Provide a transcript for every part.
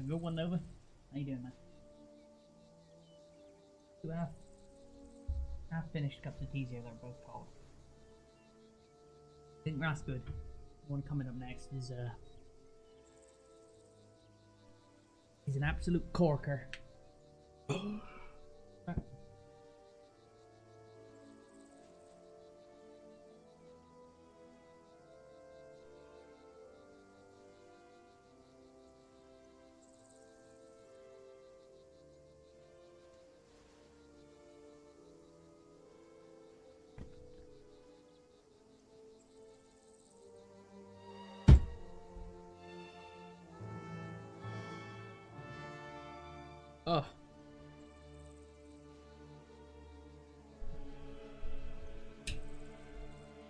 good one, Nova. How you doing, man? 2 half-finished cups of tea here. They're both cold. I think that's good. The one coming up next is an absolute corker. Oh.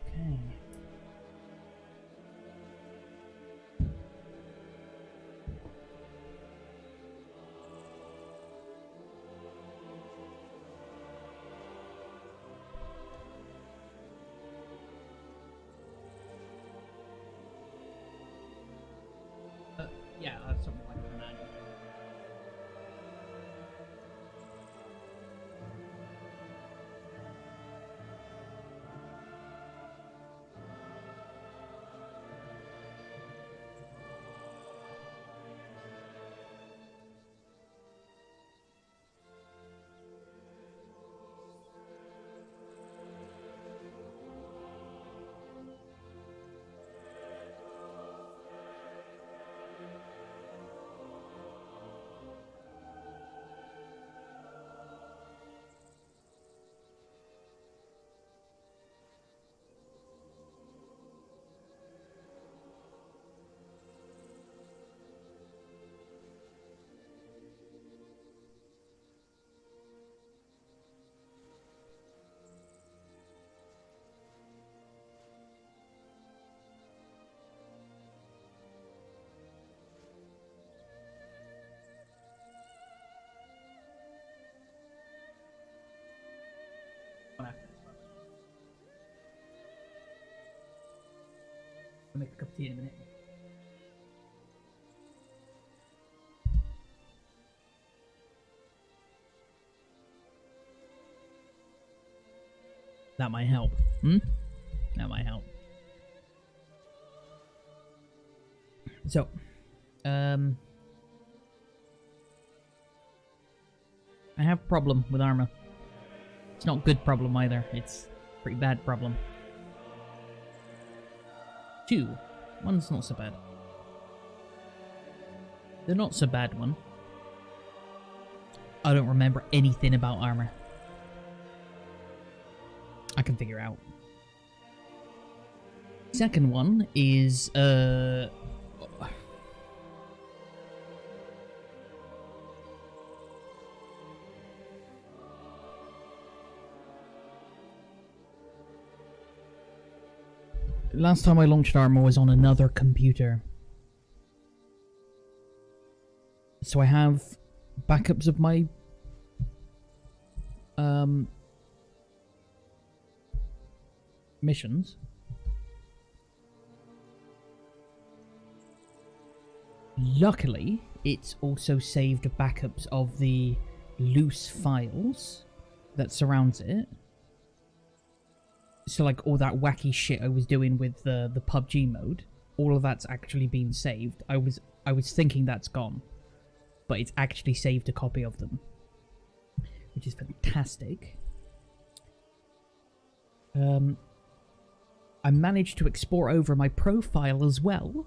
Okay. Yeah, that's something like that. I'll make a cup of tea in a minute. That might help. That might help. So, I have a problem with Arma. It's not a good problem either. It's a pretty bad problem. 2. One's not so bad. The not so bad one. I don't remember anything about Arma. I can figure out. Second one is last time I launched Arma was on another computer. So I have backups of my missions. Luckily, it's also saved backups of the loose files that surrounds it. So like all that wacky shit I was doing with the PUBG mode, all of that's actually been saved. I was thinking that's gone, but it's actually saved a copy of them, which is fantastic. I managed to export over my profile as well.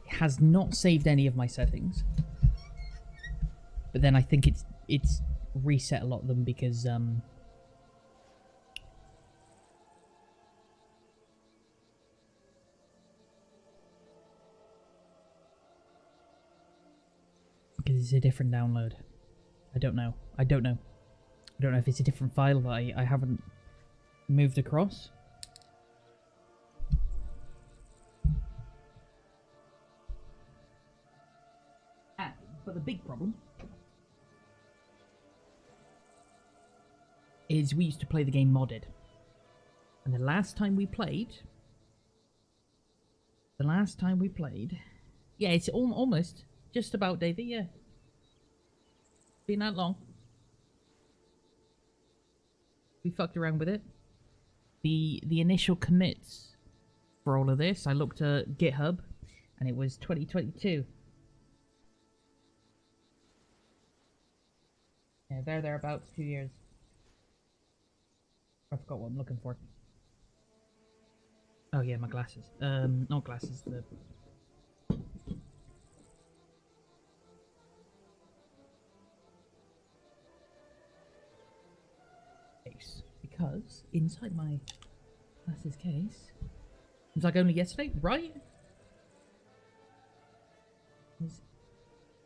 It has not saved any of my settings, but then I think it's reset a lot of them because it's a different download. I don't know if it's a different file that I haven't moved across. But the big problem is we used to play the game modded. And the last time we played... yeah, it's almost Just about, Davey, yeah. Been that long. We fucked around with it. The initial commits for all of this, I looked at GitHub, and it was 2022. Yeah, thereabouts, 2 years. I forgot what I'm looking for. Oh yeah, my glasses. Not glasses, the... case. Because inside my glasses case... It was like only yesterday, right? Is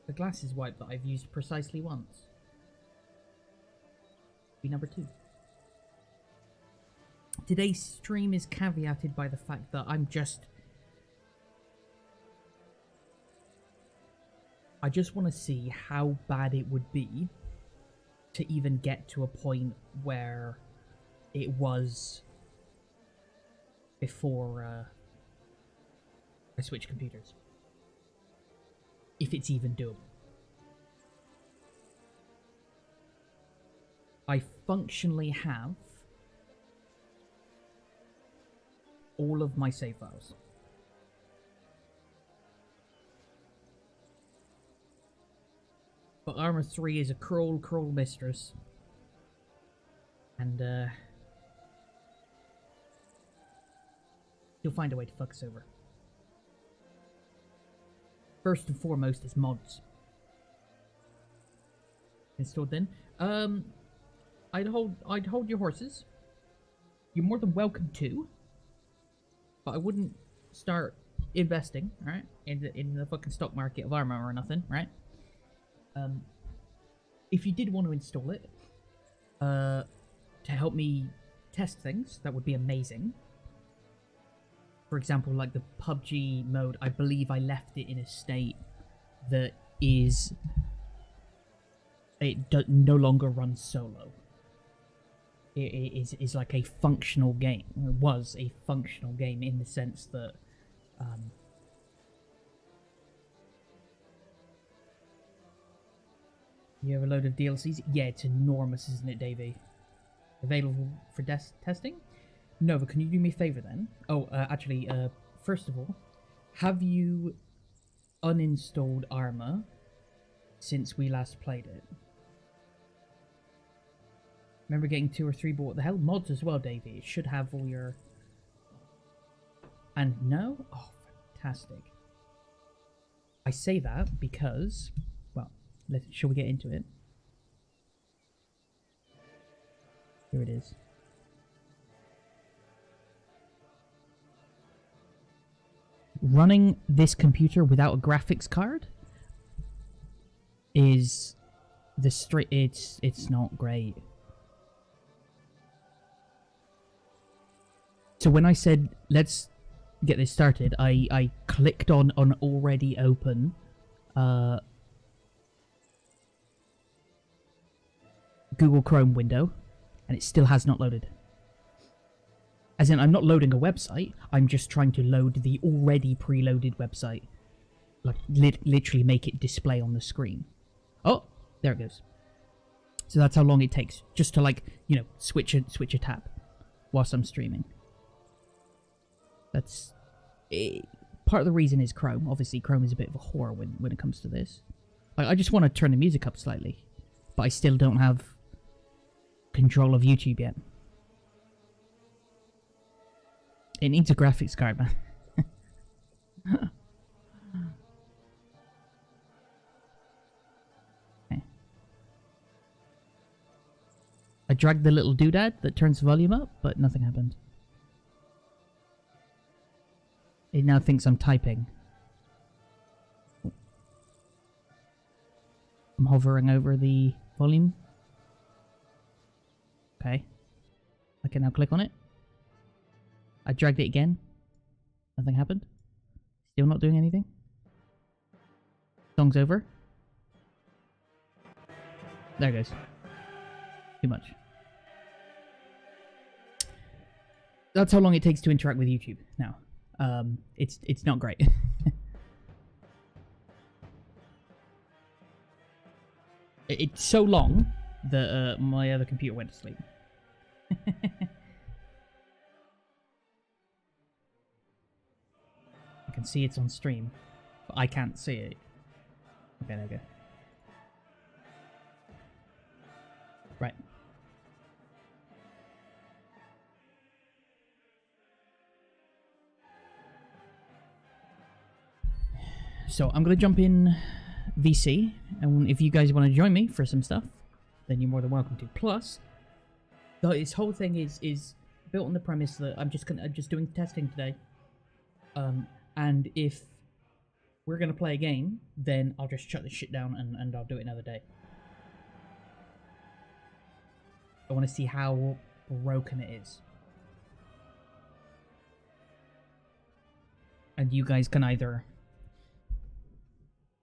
the glasses wipe that I've used precisely once. Be number 2. Today's stream is caveated by the fact that I just want to see how bad it would be to even get to a point where it was before I switched computers. If it's even doable. I functionally have all of my save files. But Arma3 is a cruel mistress. And, you'll find a way to fuck us over. First and foremost is mods. Installed then. I'd hold your horses. You're more than welcome to. But I wouldn't start investing, alright? In the fucking stock market of Arma or nothing, right? If you did want to install it, to help me test things, that would be amazing. For example, like the PUBG mode, I believe I left it in a state that is... It no longer runs solo. It is like a functional game. It was a functional game in the sense that... You have a load of DLCs? Yeah, it's enormous, isn't it, Davey? Available for testing? Nova, can you do me a favor then? Oh, actually, first of all, have you uninstalled Arma since we last played it? Remember getting 2 or 3, but what the hell? Mods as well, Davey. It should have all your... And no? Oh, fantastic. I say that because... Well, shall we get into it? Here it is. Running this computer without a graphics card is the straight. It's not great. So when I said let's get this started, I clicked on an already open Google Chrome window, and it still has not loaded. As in, I'm not loading a website, I'm just trying to load the already preloaded website. Like, literally make it display on the screen. Oh, there it goes. So that's how long it takes, just to, like, you know, switch a tab whilst I'm streaming. That's... part of the reason is Chrome. Obviously, Chrome is a bit of a whore when it comes to this. I just want to turn the music up slightly, but I still don't have control of YouTube yet. It needs a graphics card, man. Okay. I dragged the little doodad that turns the volume up, but nothing happened. It now thinks I'm typing. I'm hovering over the volume. Okay. I can now click on it. I dragged it again. Nothing happened. Still not doing anything. Song's over. There it goes. Too much. That's how long it takes to interact with YouTube now. It's not great. It's so long that my other computer went to sleep. I can see it's on stream, but I can't see it. Okay, there we go. Right. So I'm gonna jump in VC, and if you guys want to join me for some stuff, then you're more than welcome to. Plus, this whole thing is built on the premise that I'm just doing testing today. And if we're gonna play a game, then I'll just shut this shit down and I'll do it another day. I want to see how broken it is. And you guys can either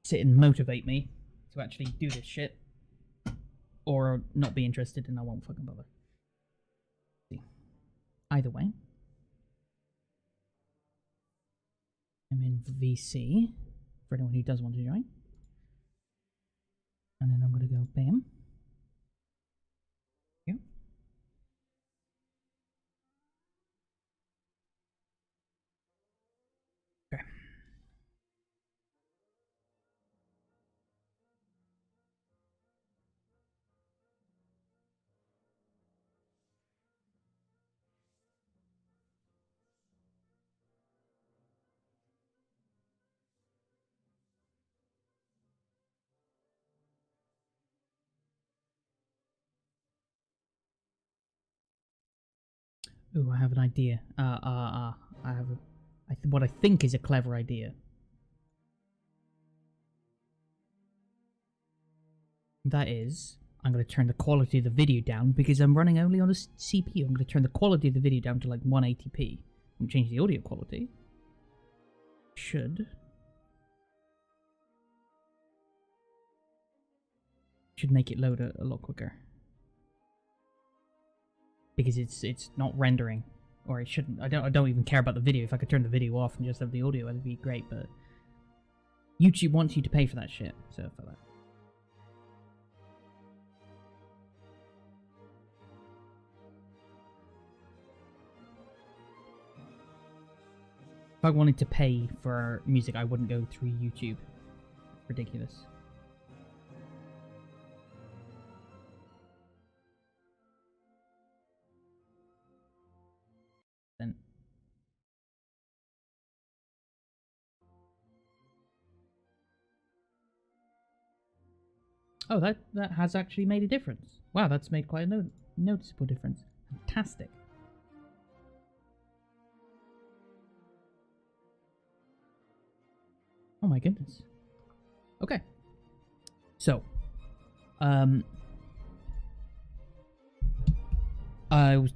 sit and motivate me to actually do this shit, or not be interested and I won't fucking bother. Either way. I'm in VC, for anyone who does want to join. And then I'm gonna go bam. Here. Okay. Ooh, I have an idea. I have what I think is a clever idea. That is, I'm going to turn the quality of the video down because I'm running only on a CPU. I'm going to turn the quality of the video down to like 180p. I'm going to change the audio quality. Should make it load a lot quicker. Because it's not rendering, or it shouldn't. I don't even care about the video. If I could turn the video off and just have the audio, that'd be great. But YouTube wants you to pay for that shit, so for that. If I wanted to pay for music, I wouldn't go through YouTube. Ridiculous. Then. Oh, that has actually made a difference. Wow, that's made quite a noticeable difference. Fantastic. Oh my goodness. Okay. So, I've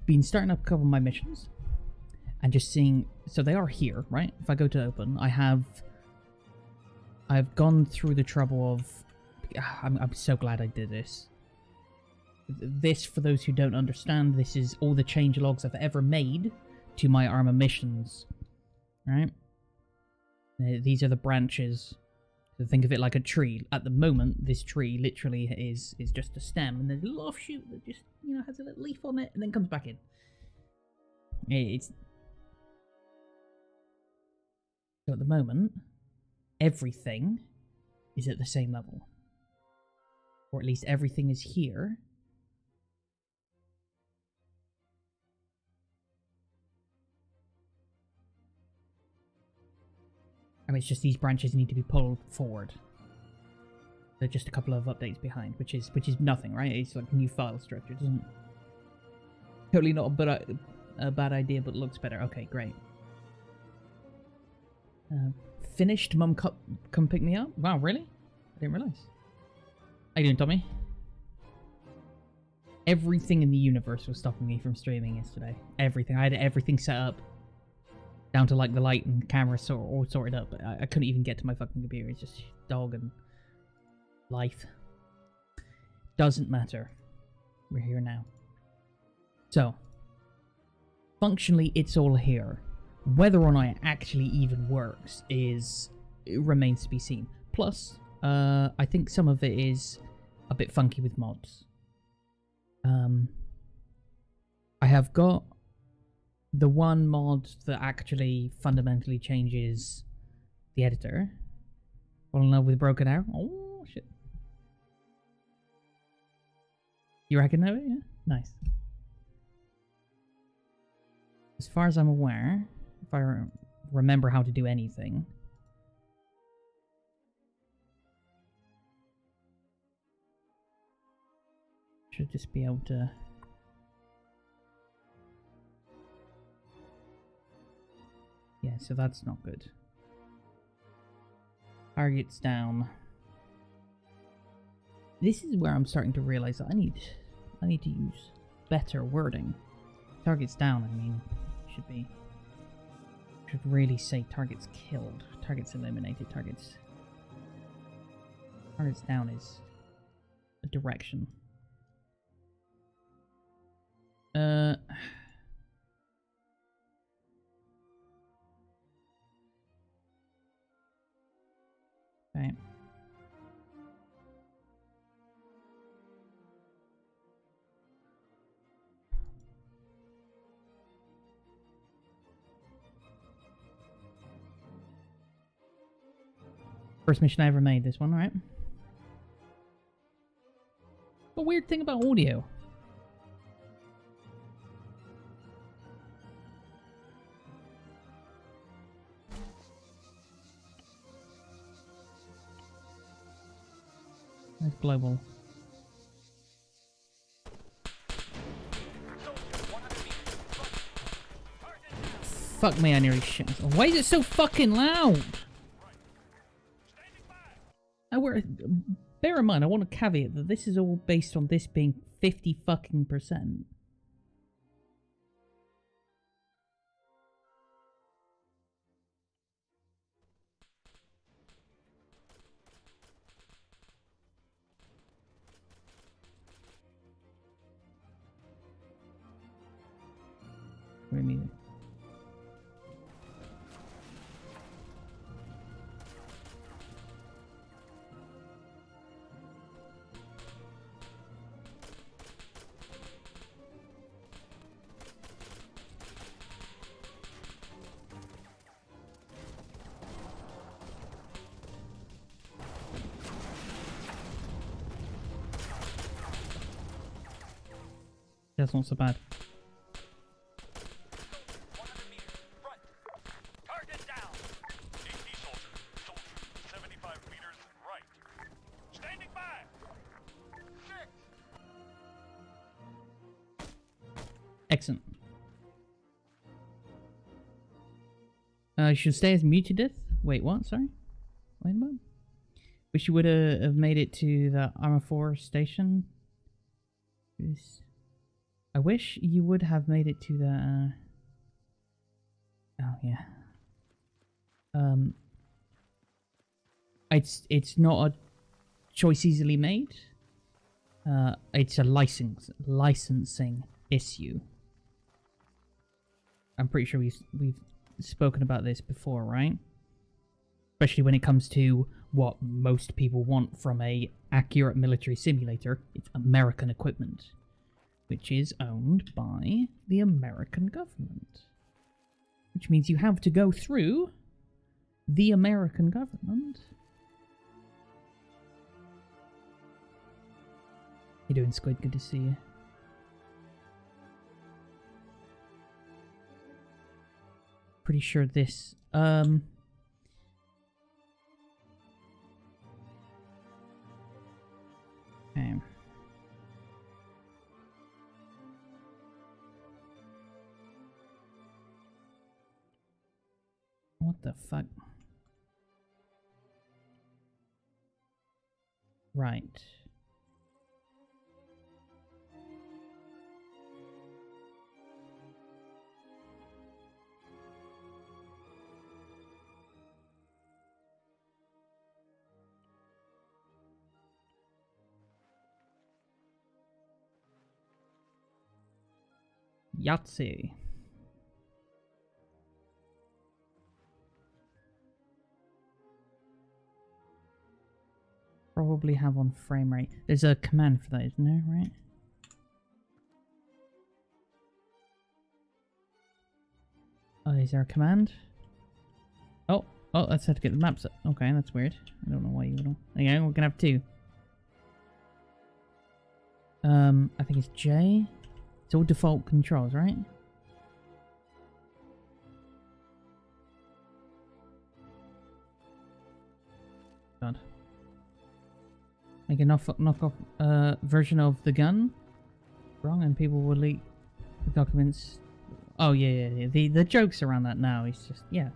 been starting up a couple of my missions and just seeing. So they are here, right? If I go to open, I've gone through the trouble of. I'm so glad I did this. This, for those who don't understand, this is all the change logs I've ever made to my Arma missions, right? These are the branches. So think of it like a tree. At the moment, this tree literally is just a stem, and there's a little offshoot that just, you know, has a little leaf on it and then comes back in. It's so at the moment, everything is at the same level, or at least everything is here. I mean, it's just these branches need to be pulled forward. They're just a couple of updates behind, which is nothing, right? It's like a new file structure. It doesn't totally not a bad idea, but looks better. Okay, great. Finished. Mum, come pick me up. Wow, really? I didn't realize. How you doing, Tommy? Everything in the universe was stopping me from streaming yesterday. Everything. I had everything set up. Down to like the light and camera all sorted up. But I couldn't even get to my fucking computer. It's just dog and life. Doesn't matter. We're here now. So, functionally, it's all here. Whether or not it actually even works it remains to be seen. Plus, I think some of it is a bit funky with mods. I have got the one mod that actually fundamentally changes the editor. Fall in love with Broken Arrow? Oh, shit. You reckon that? Yeah? Nice. As far as I'm aware, if I remember how to do anything... should just be able to... yeah, so that's not good. Targets down. This is where I'm starting to realize that I need to use better wording. Targets down, I mean, should really say targets killed, targets eliminated, targets down is a direction. Okay. First mission I ever made, this one, right? A weird thing about audio. That's global. Fuck me, I nearly shit myself. Why is it so fucking loud? Bear in mind, I want to caveat that this is all based on this being 50 fucking %. What do you mean? That's not so bad. Excellent. You should stay as muted. Wait, what? Sorry? Wait a moment. Wish you would have made it to the Arma4 station. I wish you would have made it to the... oh, yeah. It's not a choice easily made. It's a licensing issue. I'm pretty sure we've spoken about this before, right? Especially when it comes to what most people want from a accurate military simulator. It's American equipment, which is owned by the American government. Which means you have to go through the American government. You doing, Squid? Good to see you. Pretty sure this, okay. What the fuck? Right. Yahtzee. Probably have on frame rate. There's a command for that, isn't there? Right? Oh, is there a command? Oh, that's how to get the maps up. Okay, that's weird. I don't know why you would. Okay, we're gonna have two. I think it's J. It's all default controls, right? God. Make a knockoff version of the gun. Wrong, and people will leak the documents. Oh yeah. The jokes around that now is just yeah.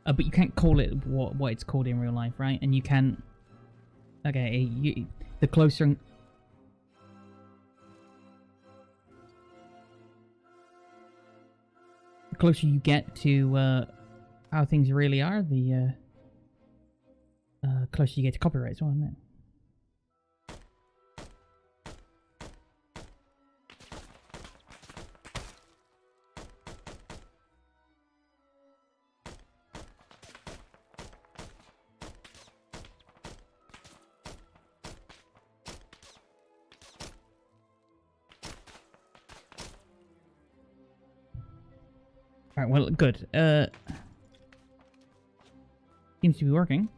But you can't call it what it's called in real life, right? And you can't. Okay, the closer. The closer you get to how things really are, the closer you get to copyright as well, isn't it? Alright, well, good. Seems to be working.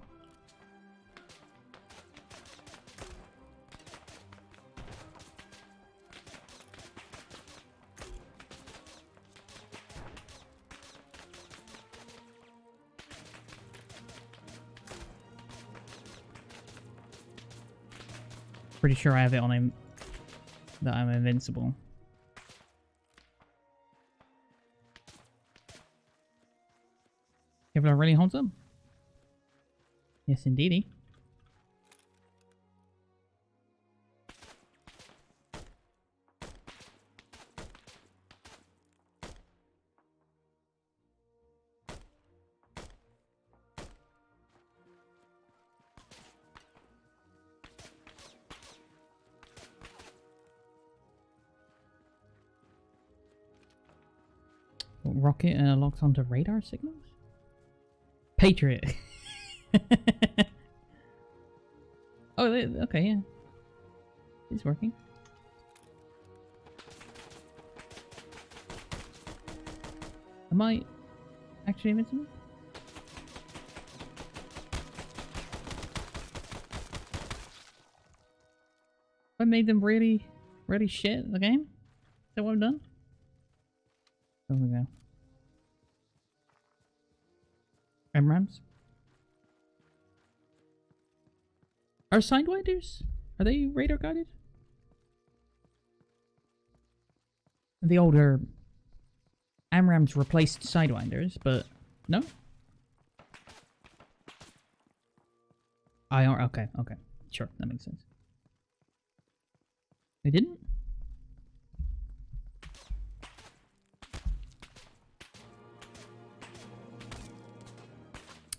Pretty sure I have it on him that I'm invincible. Kevlar really holds up? Yes, indeedy. Rocket locks onto radar signals? Patriot. Oh, okay, yeah. It's working. Am I actually invincible? I made them really shit at the game? Is that what I've done? There we go. MRAMs? Are Sidewinders? Are they radar guided? The older AMRAMs replaced Sidewinders, but no? IR, okay. Sure, that makes sense. They didn't?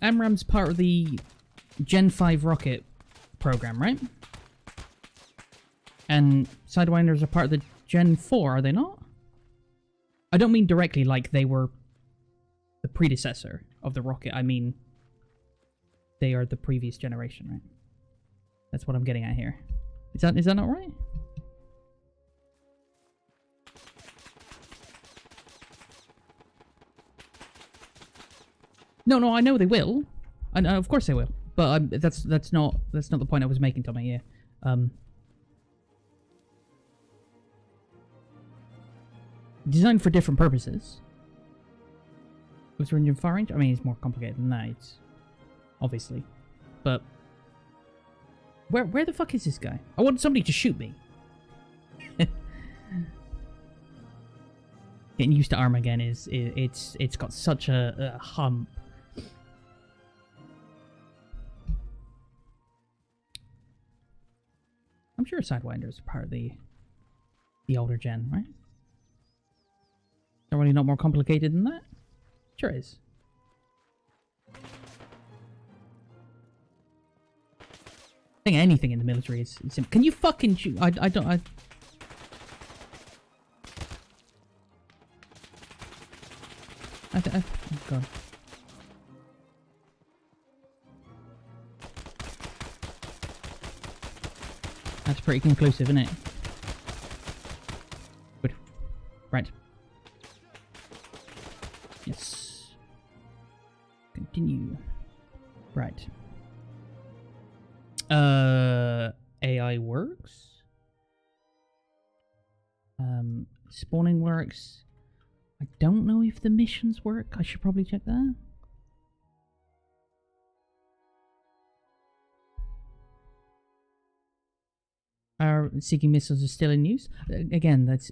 AMRAM's part of the Gen 5 rocket program, right? And Sidewinders are part of the Gen 4, are they not? I don't mean directly like they were the predecessor of the rocket. I mean, they are the previous generation, right? That's what I'm getting at here. Is that not right? No, I know they will. And of course they will. But that's not the point I was making, Tommy. Yeah. Designed for different purposes. Closer range and far range. I mean, it's more complicated than that. It's obviously, but where the fuck is this guy? I want somebody to shoot me. Getting used to Arma again it's got such a hump. I'm sure Sidewinders are part of the older gen, right? They're really not more complicated than that. Sure is. I think anything in the military is simple. Can you fucking shoot? I don't. Oh God. That's pretty conclusive, isn't it? Good. Right. Yes. Continue. Right. AI works. Spawning works. I don't know if the missions work. I should probably check that. Are seeking missiles are still in use? Again, that's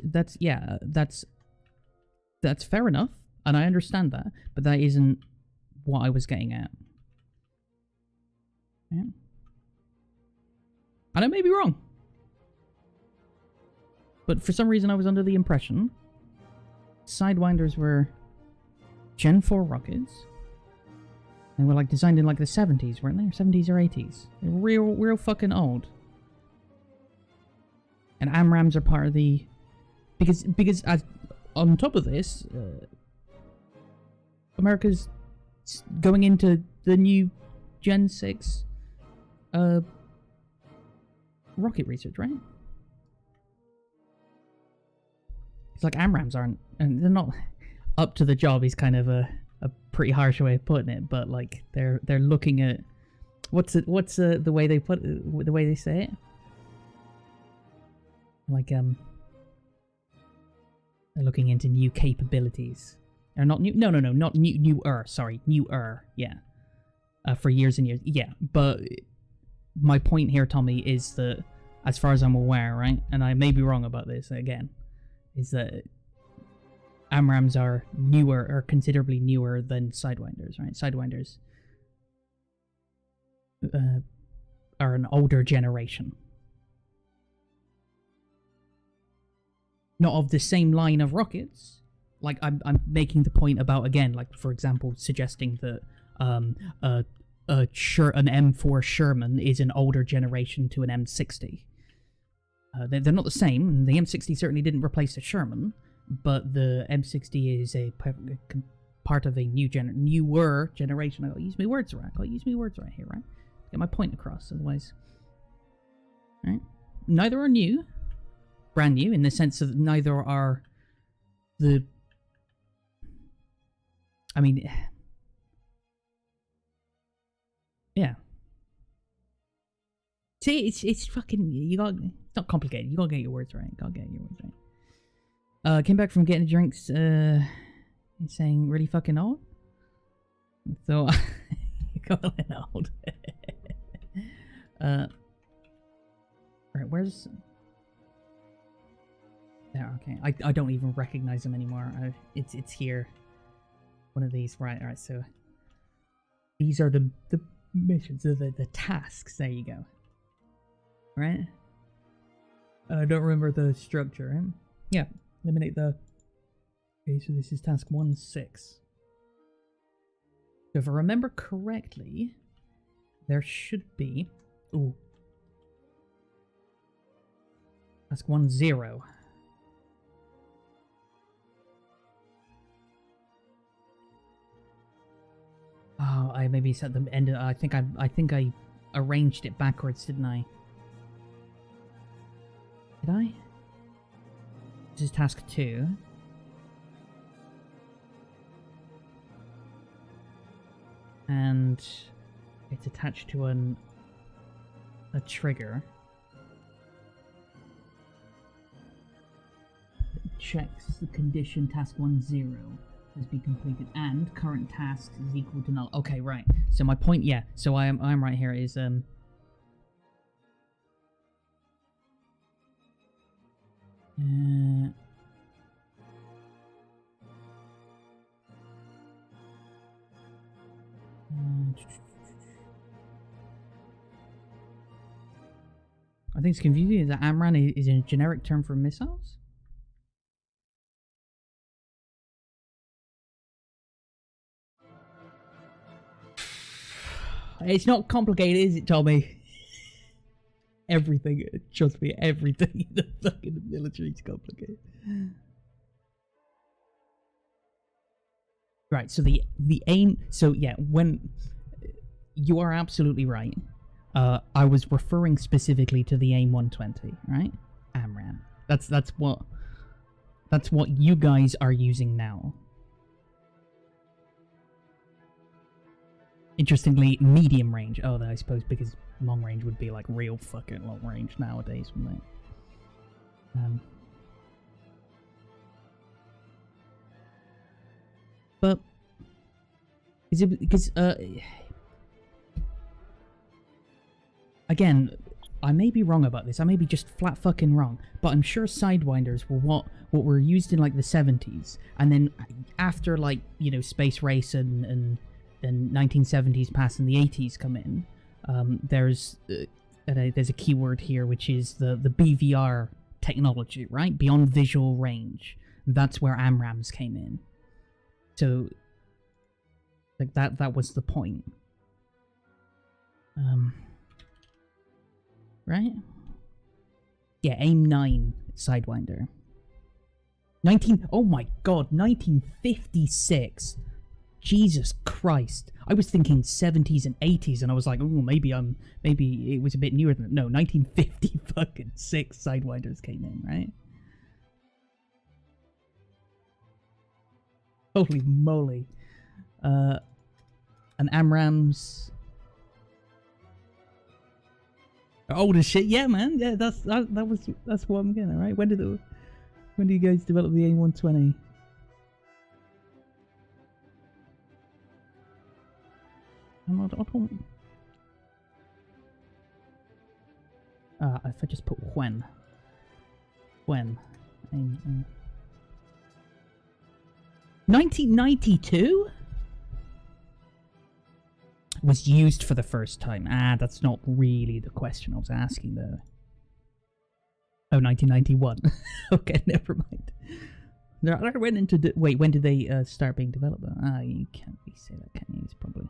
fair enough, and I understand that, but that isn't what I was getting at. Yeah. And I may be wrong, but for some reason I was under the impression Sidewinders were Gen 4 rockets. They were like designed in like the 70s, weren't they? Or 70s or 80s. They were real fucking old. And AMRAMs are part of the... Because as, on top of this, America's going into the new Gen 6 rocket research, right? It's like AMRAMs aren't... And they're not up to the job is kind of a pretty harsh way of putting it, but like they're looking at... What's the way they put it, the way they say it? Like, they're looking into new capabilities. They're not new. No, not newer. Sorry, newer. Yeah. For years and years. Yeah, but my point here, Tommy, is that, as far as I'm aware, right, and I may be wrong about this again, is that AMRAMs are newer, or considerably newer than Sidewinders, right? Sidewinders are an older generation. Not of the same line of rockets. Like, I'm making the point about, again, like, for example, suggesting that an M4 Sherman is an older generation to an M60. They're not the same. The M60 certainly didn't replace the Sherman, but the M60 is a part of a newer generation. I'll use my words right. Here, right? Get my point across, otherwise. Right? Neither are new. Brand new, in the sense that neither are the... I mean... Yeah. See, it's fucking... It's not complicated. You gotta get your words right. Came back from getting drinks, he's saying, really fucking old? So, you're calling old. Right, where's... There, okay. I don't even recognize them anymore. It's here. One of these. Right, alright, so... These are the missions, the tasks. There you go. Right? I don't remember the structure. Right? Yeah, eliminate the... Okay, so this is task 1-6. So if I remember correctly, there should be... Ooh. Task 1-0. Oh, I maybe set the end. I think I arranged it backwards, didn't I? Did I? This is task 2. And it's attached to a trigger. It checks the condition task 1-0. Has been completed, and current task is equal to null. Okay, right. So my point, yeah. So I'm right here. Is I think it's confusing. Is that AMRAN is a generic term for missiles? It's not complicated, is it, Tommy? Everything, trust me, everything in the fucking military is complicated. Right, so the aim... So, yeah, when... You are absolutely right. I was referring specifically to the AIM 120, right? AMRAM. That's what you guys are using now. Interestingly, medium range. Oh, I suppose because long range would be like real fucking long range nowadays, wouldn't it? But is it because again, I may be wrong about this. I may be just flat fucking wrong, but I'm sure sidewinders were what were used in like the 70s, and then after like, you know, space race and 1970s pass and the 80s come in. There's a keyword here, which is the BVR technology, right? Beyond visual range. That's where AMRAMs came in. So, like that was the point. Right? Yeah, AIM 9 Sidewinder. Oh my god, 1956. Jesus Christ. I was thinking 70s and 80s, and I was like, oh, maybe it was a bit newer than that. No, 1950 fucking 6 Sidewinders came in, right? Holy moly. And AMRAMs. Old as shit, yeah, man. Yeah, that's what I'm getting, right? When do you guys develop the AIM-120? If I just put when. 1992 was used for the first time. That's not really the question I was asking though. Oh, 1991. Okay, never mind. I went into wait. When did they start being developed? You can't really say that, can you? It's probably.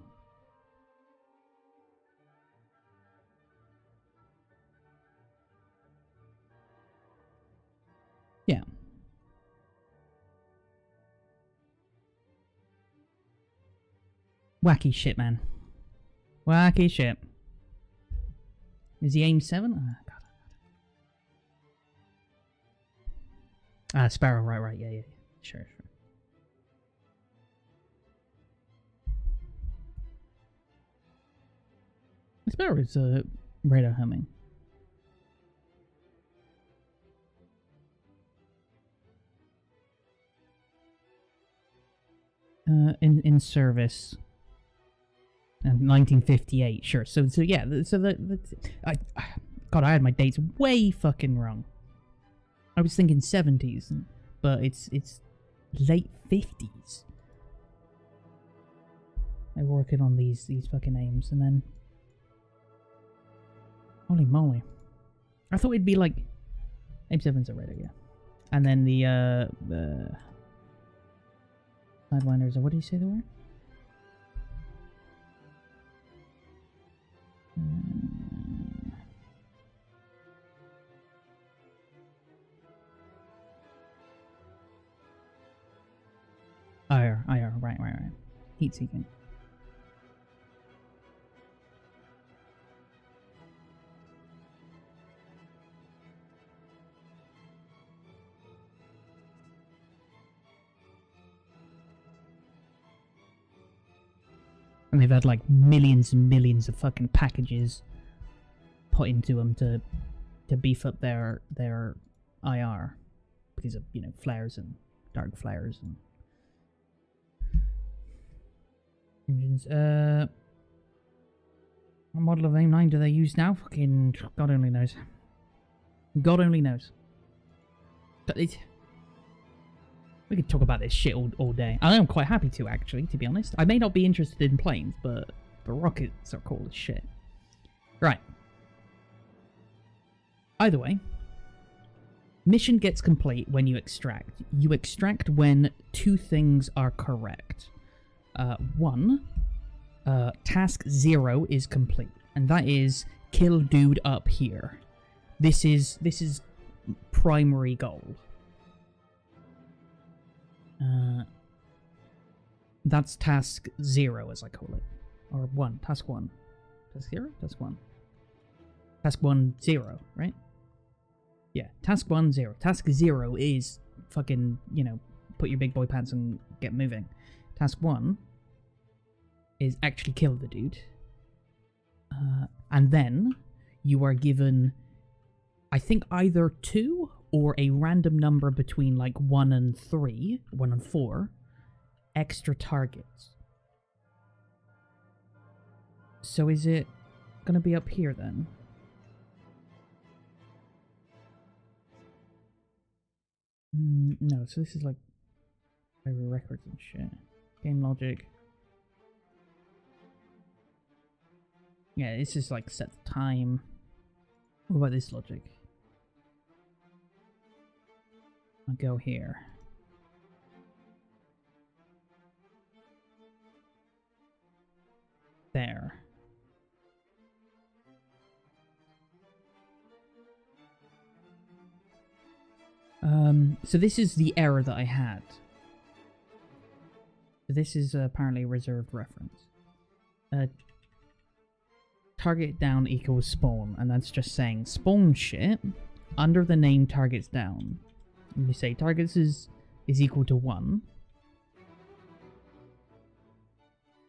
Yeah. Wacky shit, man. Wacky shit. Is he AIM 7? Oh, God. Sparrow, right, yeah. Sure. Sparrow is radar homing. In service. And 1958, sure. So yeah. God, I had my dates way fucking wrong. I was thinking 70s, but it's late 50s. I'm working on these fucking names, and then holy moly, I thought it'd be like AIM-7's a radar, yeah, and then the Sidewinders. What do you say they were? IR, right. Heat seeking. And they've had like millions and millions of fucking packages put into them to beef up their IR because of, you know, flares and dark flares and engines. What model of AIM-9 do they use now? Fucking God only knows. God only knows. We could talk about this shit all day. I am quite happy to, actually, to be honest. I may not be interested in planes, but rockets are cool as shit. Right. Either way, mission gets complete when you extract. You extract when two things are correct. One, task 0 is complete, and that is kill dude up here. This is primary goal. That's task 0, as I call it. Or 1. Task 1. Task 0? Task 1. Task 1, 0, right? Yeah, task 1, 0. Task 0 is fucking, you know, put your big boy pants and get moving. Task 1 is actually kill the dude. And then you are given, I think, either 2 or a random number between like 1 and 3, 1 and 4, extra targets. So is it gonna be up here then? No, so this is like records and shit. Game logic. Yeah, this is like set the time. What about this logic? I'll go here. There. So this is the error that I had. This is apparently a reserved reference. Target down equals spawn, and that's just saying spawn shit under the name targets down. And you say targets is equal to 1.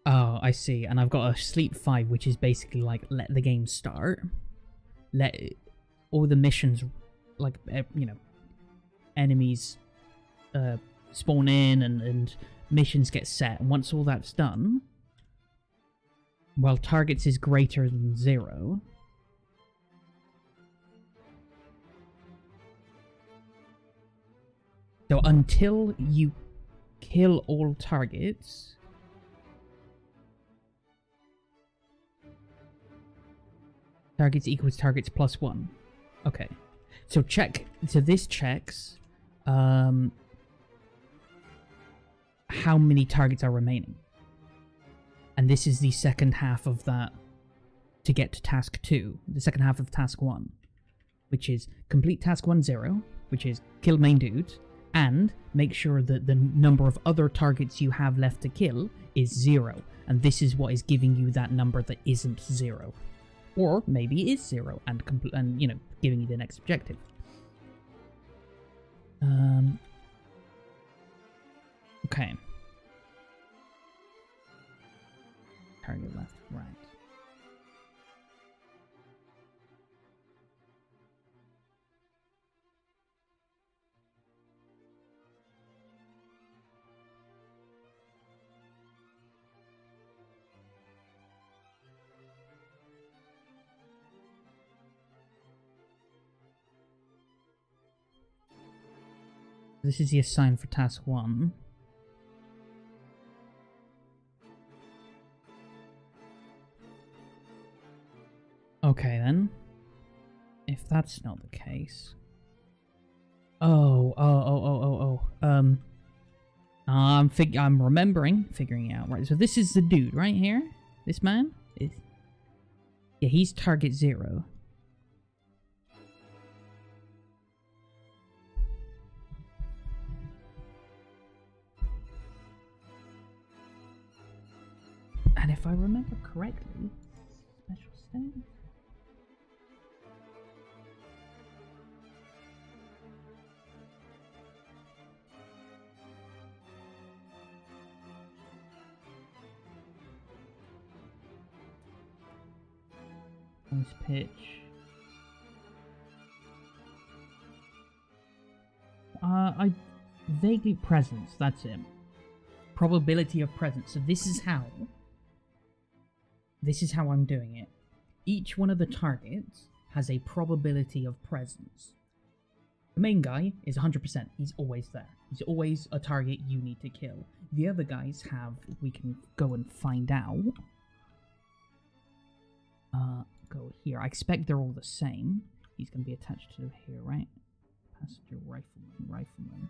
Oh, I see. And I've got a sleep 5, which is basically like let the game start. Let all the missions, like, you know, enemies spawn in and missions get set. And once all that's done, while targets is greater than 0, so until you kill all targets, targets equals targets plus 1. Okay. So check. So this checks how many targets are remaining. And this is the second half of that to get to task 2. The second half of task 1. Which is complete task 1, 0. Which is kill main dude. And make sure that the number of other targets you have left to kill is 0. And this is what is giving you that number that isn't 0. Or maybe it is 0 and you know, giving you the next objective. Okay. Target left, right. This is the assign for task 1. Okay then. If that's not the case. I'm figuring out, right? So this is the dude right here. This man is, yeah, he's target 0. And if I remember correctly, special state. Nice pitch. I vaguely presence, that's it. Probability of presence. So this is how I'm doing it. Each one of the targets has a probability of presence. The main guy is 100%. He's always there. He's always a target you need to kill. The other guys have, we can go and find out. Go here. I expect they're all the same. He's going to be attached to here, right? Passenger, rifleman,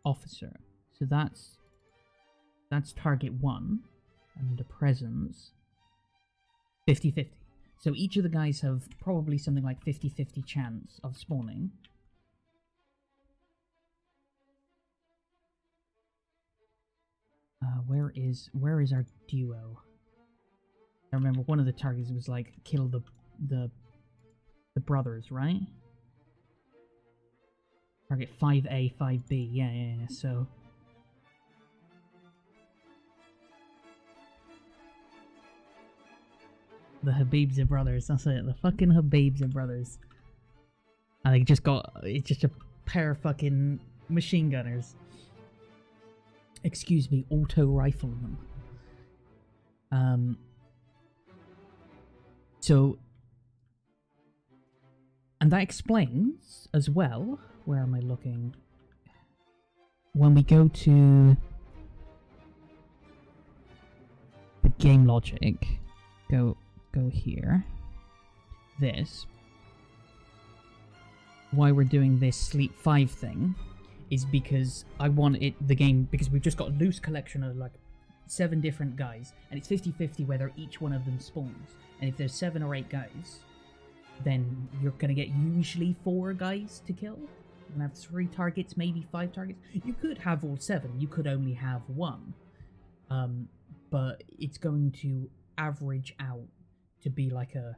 officer. So that's target 1. And the presence, 50-50. So each of the guys have probably something like 50-50 chance of spawning. Where is our duo? I remember one of the targets was like kill the the brothers, right? Target 5A, 5B. Yeah. So the Habibs brothers. That's it. The fucking Habibs brothers. And they just got. It's just a pair of fucking machine gunners. Excuse me, auto riflemen. So, and that explains as well. Where am I looking? When we go to the game logic, go here. This. Why we're doing this Sleep 5 thing is because I want the game, because we've just got a loose collection of like 7 different guys, and it's 50-50 whether each one of them spawns. And if there's 7 or 8 guys, then you're gonna get usually 4 guys to kill. You're gonna have 3 targets, maybe 5 targets. You could have all 7, you could only have 1. But it's going to average out to be like a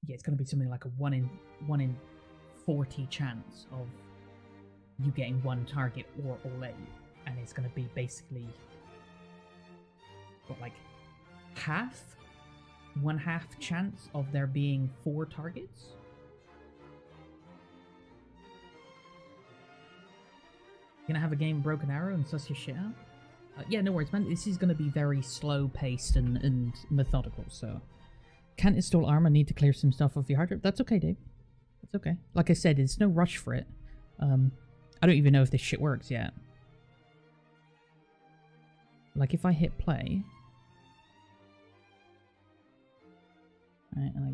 it's going to be something like a 1 in 40 chance of you getting 1 target or all 8, and it's going to be basically what, like one half chance of there being 4 targets. You're gonna have a game of Broken Arrow and suss your shit out? Yeah, no worries, man. This is gonna be very slow paced and methodical, so. Can't install Arma, need to clear some stuff off your hard drive. That's okay, Dave. That's okay. Like I said, there's no rush for it. I don't even know if this shit works yet. Like, if I hit play... Right, and I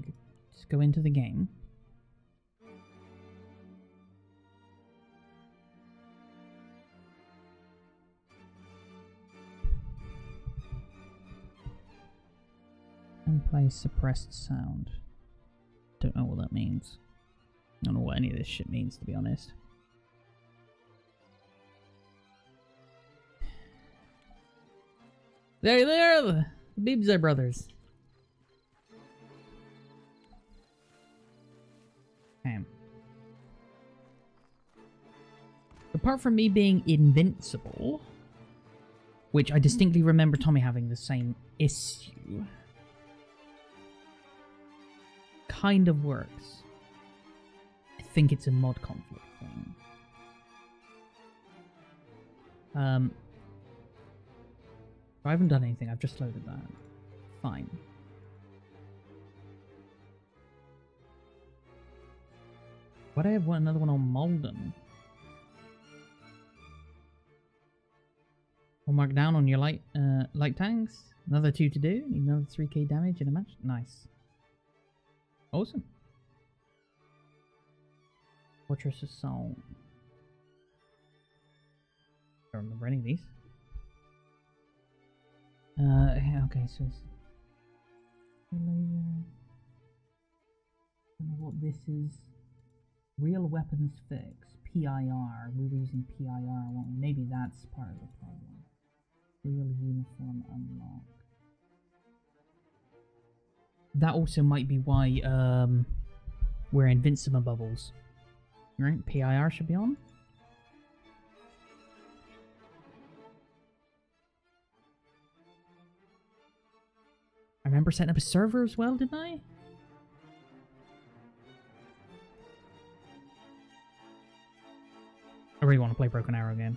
just go into the game. And play suppressed sound. Don't know what that means. I don't know what any of this shit means, to be honest. There they are! The Beebs brothers. Okay. Apart from me being invincible, which I distinctly remember Tommy having the same issue, kind of works. I think it's a mod conflict thing. I haven't done anything, I've just loaded that. Fine. Why do I have another one on Malden? We'll mark down on your light tanks. Another 2 to do. Need another 3k damage in a match. Nice. Awesome. Fortress Assault. I don't remember any of these. Okay, so it's... I don't know what this is. Real weapons fix. PIR. We were using PIR, weren't we? Maybe that's part of the problem. Real uniform unlock. That also might be why we're invincible bubbles. Right? PIR should be on. I remember setting up a server as well, didn't I? I really want to play Broken Arrow again.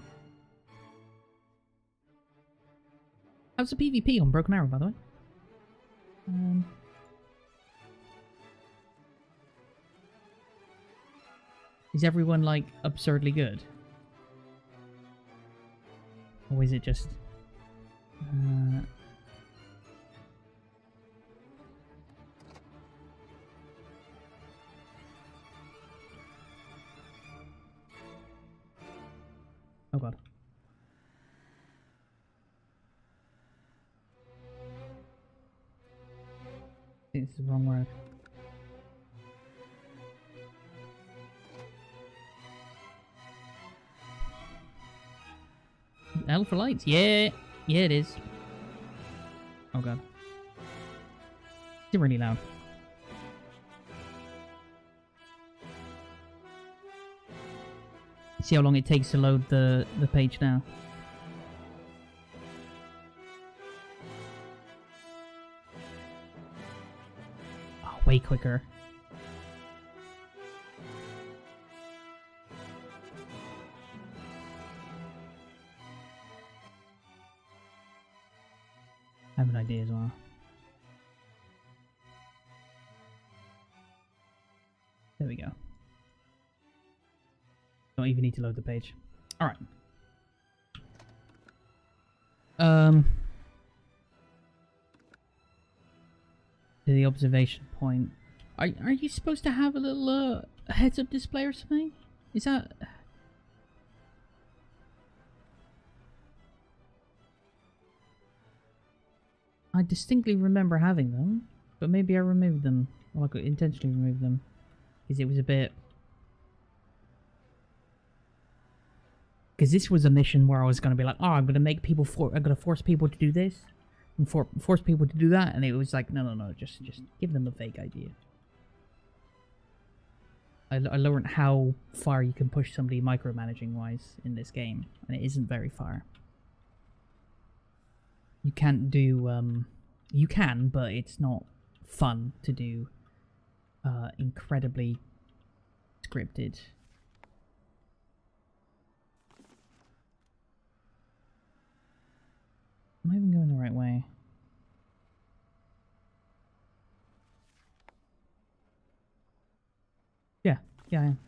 How's the PvP on Broken Arrow, by the way? Is everyone, like, absurdly good? Or is it just... Oh god. I think this is the wrong word. L for lights? Yeah! Yeah, it is. Oh god. It's really loud. See how long it takes to load the page now. Oh, way quicker. I have an idea as well. There we go. Don't even need to load the page. Alright. To the observation point. Are you supposed to have a little heads-up display or something? Is that... I distinctly remember having them, but maybe I removed them. Or I could intentionally remove them. Because it was a bit... Because this was a mission where I was going to be like, oh, I'm going to make people I'm going to force people to do this. And force people to do that. And it was like, no, just give them a vague idea. I learned how far you can push somebody micromanaging-wise in this game. And it isn't very far. You can't do, you can, but it's not fun to do incredibly scripted. Am I even going the right way? Yeah, I am.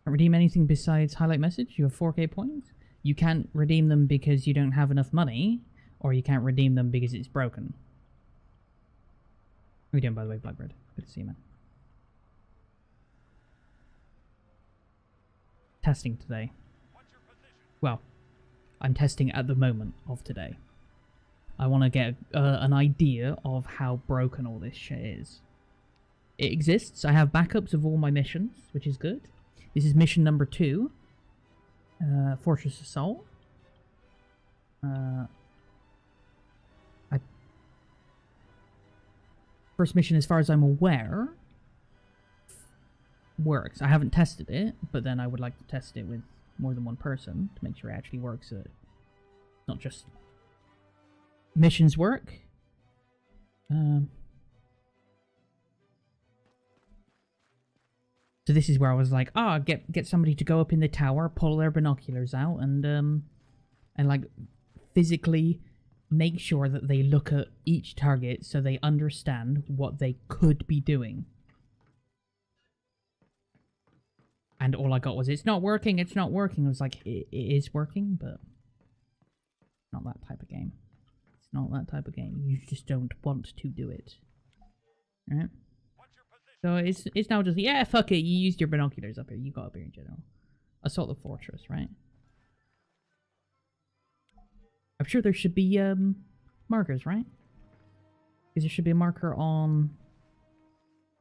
Redeem anything besides highlight message. You have 4k points. You can't redeem them because you don't have enough money, or you can't redeem them because it's broken. How are you doing, by the way, Blackbird? Good to see you, man. Testing today. Well, I'm testing at the moment of today. I want to get an idea of how broken all this shit is. It exists. I have backups of all my missions, which is good. This is mission number 2. Fortress Assault. First mission, as far as I'm aware, works. I haven't tested it, but then I would like to test it with more than one person to make sure it actually works. Not just missions work. So this is where I was like, get somebody to go up in the tower, pull their binoculars out, and like physically make sure that they look at each target so they understand what they could be doing. And all I got was, it's not working, it's not working. I was like, it is working, but not that type of game. It's not that type of game. You just don't want to do it. Alright? So it's now just, yeah, fuck it, you used your binoculars up here. You got up here in general. Assault the fortress, right? I'm sure there should be markers, right? Because there should be a marker on...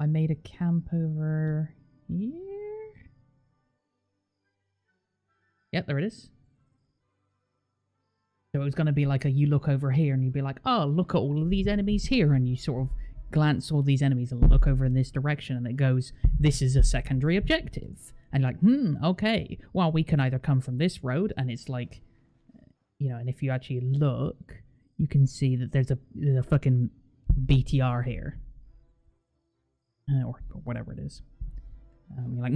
I made a camp over here? Yep, there it is. So it was going to be like you look over here and you'd be like, oh, look at all of these enemies here. And you sort of glance all these enemies and look over in this direction and it goes, this is a secondary objective. And you're like, okay. Well, we can either come from this road, and it's like, you know, and if you actually look, you can see that there's a fucking BTR here. Or whatever it is. You're like,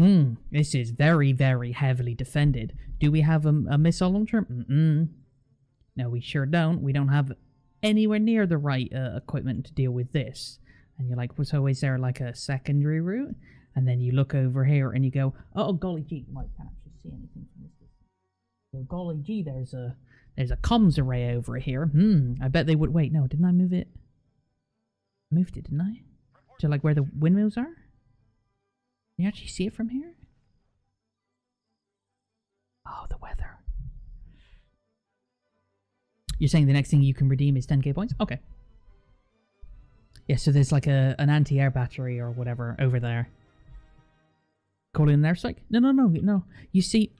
this is very, very heavily defended. Do we have a missile launcher? No, we sure don't. We don't have anywhere near the right equipment to deal with this. And you're like, well, so is there like a secondary route? And then you look over here and you go, oh, golly gee, I can't actually see anything from this distance. So, golly gee, there's a comms array over here. I bet they would... Wait, no, didn't I move it? I moved it, didn't I? To like where the windmills are? Can you actually see it from here? Oh, the weather. You're saying the next thing you can redeem is 10k points? Okay. Yeah, so there's like an anti-air battery or whatever over there. Call in an airstrike? No. You see...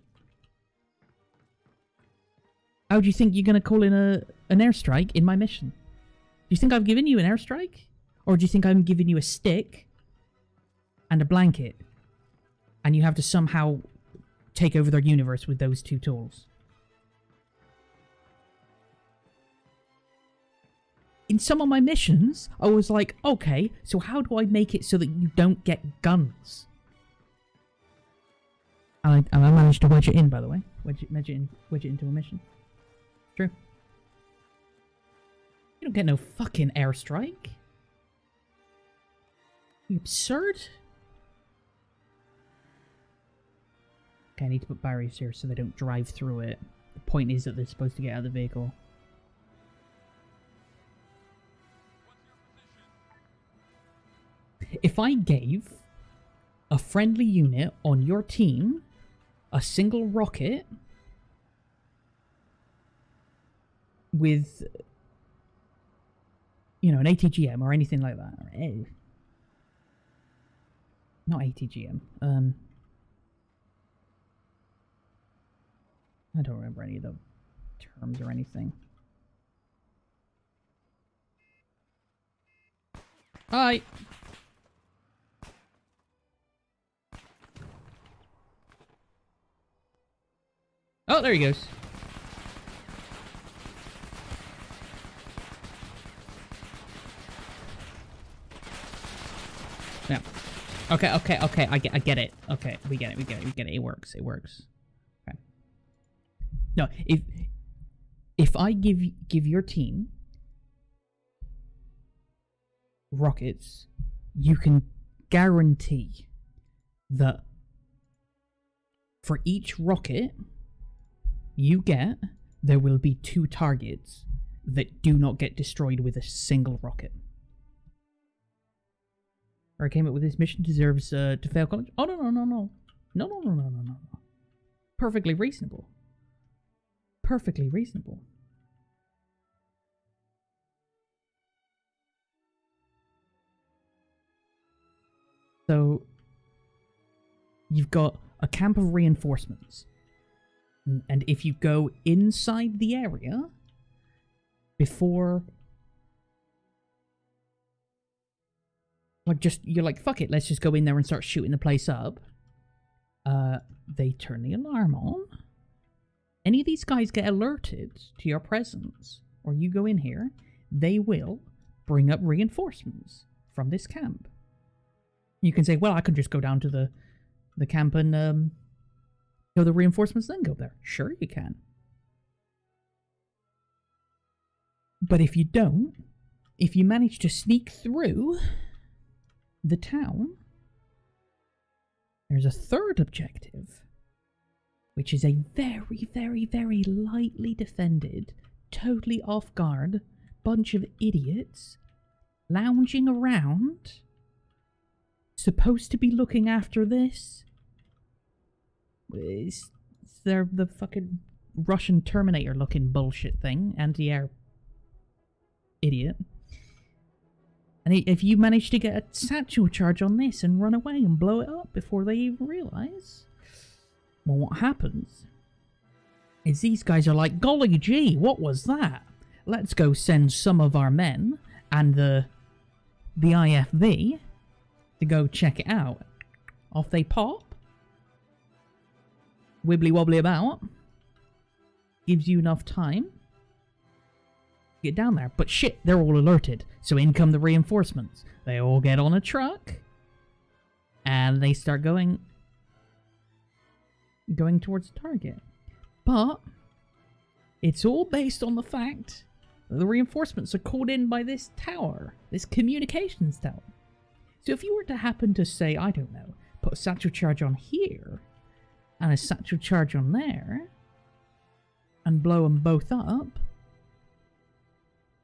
How do you think you're going to call in an airstrike in my mission? Do you think I've given you an airstrike? Or do you think I'm giving you a stick? and a blanket. And you have to somehow take over their universe with those 2 tools. In some of my missions, I was like, okay, so how do I make it so that you don't get guns? And I managed to wedge it in, by the way. Wedge it into a mission. True. You don't get no fucking airstrike. You absurd? Okay, I need to put barriers here so they don't drive through it. The point is that they're supposed to get out of the vehicle. If I gave a friendly unit on your team a single rocket with, you know, an ATGM or anything like that. Not ATGM. I don't remember any of the terms or anything. Hi! Oh, there he goes. Yeah. Okay. I get it. Okay, we get it. It works. Okay. No, if I give your team rockets, you can guarantee that for each rocket you get, there will be 2 targets that do not get destroyed with a single rocket. Or I came up with this mission deserves to fail college. Oh no. Perfectly reasonable. Perfectly reasonable. So you've got a camp of reinforcements. And if you go inside the area before, like, you're like, fuck it, let's just go in there and start shooting the place up. They turn the alarm on. Any of these guys get alerted to your presence, or you go in here, they will bring up reinforcements from this camp. You can say, well, I can just go down to the camp and kill the reinforcements, then go there. Sure, you can. But if you don't, if you manage to sneak through the town, there's a third objective, which is a very, very, very lightly defended, totally off guard bunch of idiots lounging around, supposed to be looking after this. They're the fucking Russian Terminator looking bullshit thing, anti-air idiot. And if you manage to get a satchel charge on this and run away and blow it up before they even realize, well, what happens is these guys are like, golly gee, what was that? Let's go send some of our men and the IFV to go check it out. Off they pop. Wibbly wobbly about. Gives you enough time to get down there. But shit, they're all alerted. So in come the reinforcements. They all get on a truck. And they start going towards the target. But it's all based on the fact that the reinforcements are called in by this tower. This communications tower. So if you were to happen to say, I don't know, put a satchel charge on here and a satchel charge on there, and blow them both up,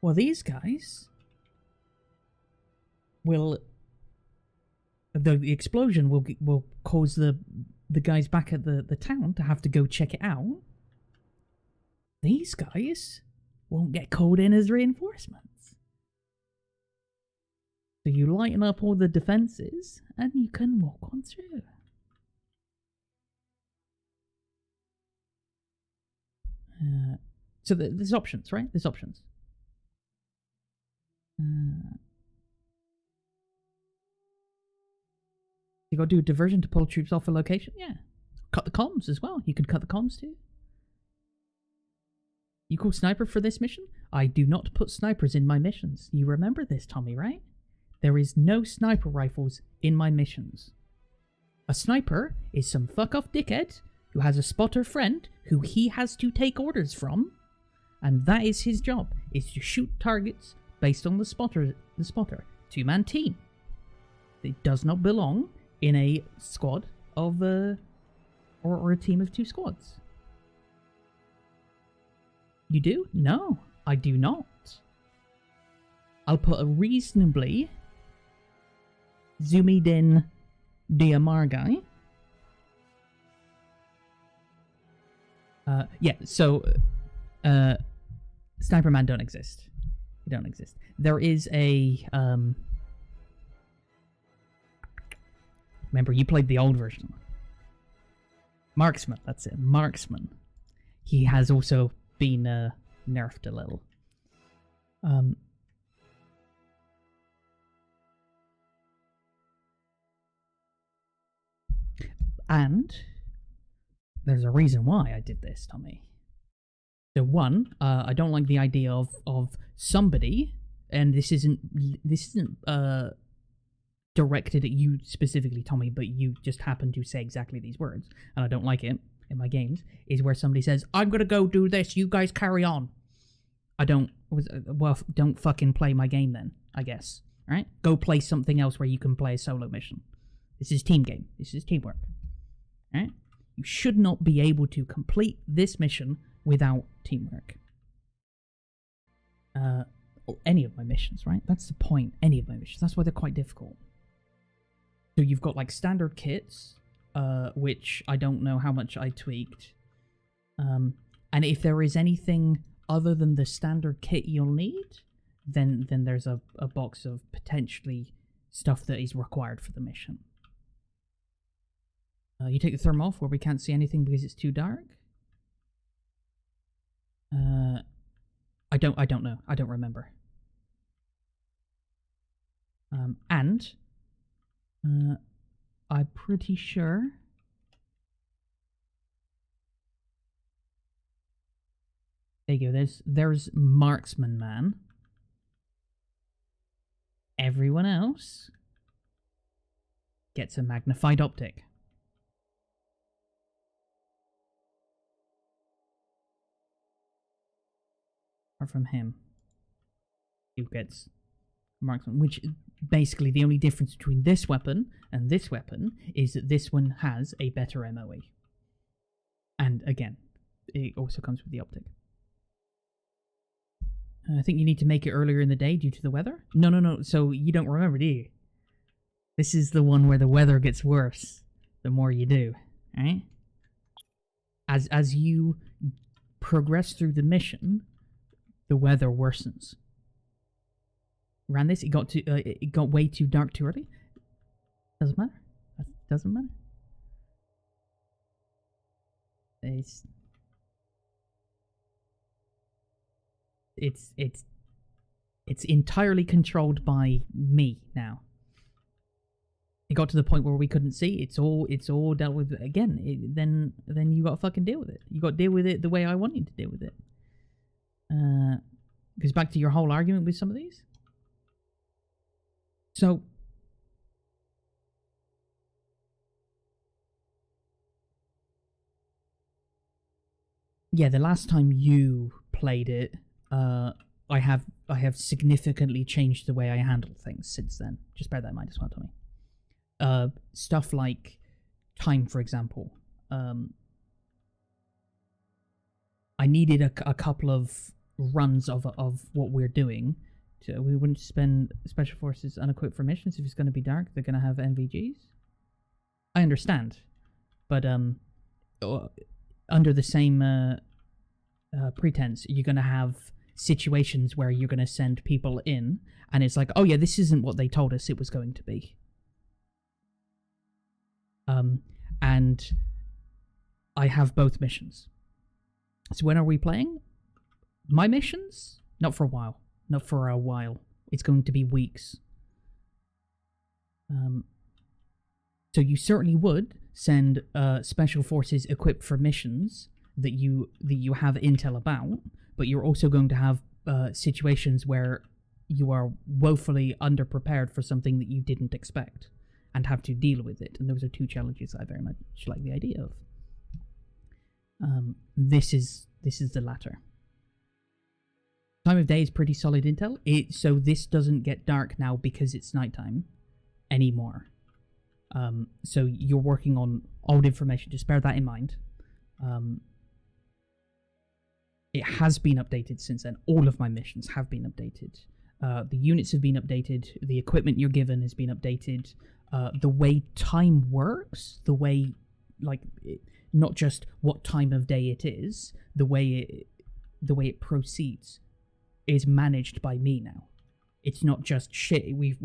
well, these guys will... The explosion will cause the guys back at the town to have to go check it out. These guys won't get called in as reinforcements. So you lighten up all the defenses, and you can walk on through. So there's options, right? There's options. You gotta do a diversion to pull troops off a location? Yeah. Cut the comms as well. You could cut the comms too. You call sniper for this mission? I do not put snipers in my missions. You remember this, Tommy, right? There is no sniper rifles in my missions. A sniper is some fuck-off dickhead who has a spotter friend who he has to take orders from, and that is his job, is to shoot targets based on the spotter. Two-man team. It does not belong in a squad of or a team of 2 squads. You do? No, I do not. I'll put a reasonably zoomed in DMR guy. Yeah, so Sniper Man don't exist. They don't exist. There is a remember, you played the old version. Marksman, that's it. Marksman. He has also been nerfed a little. And there's a reason why I did this, Tommy. So one, I don't like the idea of somebody, and this isn't directed at you specifically, Tommy, but you just happen to say exactly these words, and I don't like it in my games, is where somebody says, I'm gonna go do this, you guys carry on. Well, don't fucking play my game then, I guess. Alright? Go play something else where you can play a solo mission. This is team game. This is teamwork. Alright? You should not be able to complete this mission without teamwork. Or any of my missions, right? That's the point. Any of my missions. That's why they're quite difficult. So you've got like standard kits, which I don't know how much I tweaked. And if there is anything other than the standard kit you'll need, then there's a box of potentially stuff that is required for the mission. You take the therm off where we can't see anything because it's too dark. I don't know. I don't remember. And I'm pretty sure there you go. There's Marksman Man. Everyone else gets a magnified optic. Apart from him, who gets Marksman, which basically the only difference between this weapon and this weapon is that this one has a better MOE. And again, it also comes with the optic. I think you need to make it earlier in the day due to the weather? No. So you don't remember, do you? This is the one where the weather gets worse the more you do, right? As you progress through the mission, the weather worsens. Ran this, it got way too dark too early. Doesn't matter. That doesn't matter. It's entirely controlled by me now. It got to the point where we couldn't see. It's all dealt with again. Then you got to fucking deal with it. You got to deal with it the way I want you to deal with it. Goes back to your whole argument with some of these. So yeah, the last time you played it, I have significantly changed the way I handle things since then. Just bear that in mind as well, Tommy. Stuff like time, for example. I needed a couple of runs of what we're doing. We wouldn't spend special forces unequipped for missions if it's going to be dark. They're going to have NVGs. I understand, but under the same pretense, you're going to have situations where you're going to send people in, and it's like, oh yeah, this isn't what they told us it was going to be. And I have both missions. So when are we playing? My missions? Not for a while. Not for a while. It's going to be weeks. So you certainly would send special forces equipped for missions that you have intel about, but you're also going to have situations where you are woefully underprepared for something that you didn't expect and have to deal with it. And those are two challenges I very much like the idea of. This is the latter. Time of day is pretty solid intel. So this doesn't get dark now because it's nighttime anymore. So you're working on old information. Just bear that in mind. It has been updated since then. All of my missions have been updated. The units have been updated. The equipment you're given has been updated. The way time works, the way, like, not just what time of day it is, the way it proceeds is managed by me now. It's not just shit. We've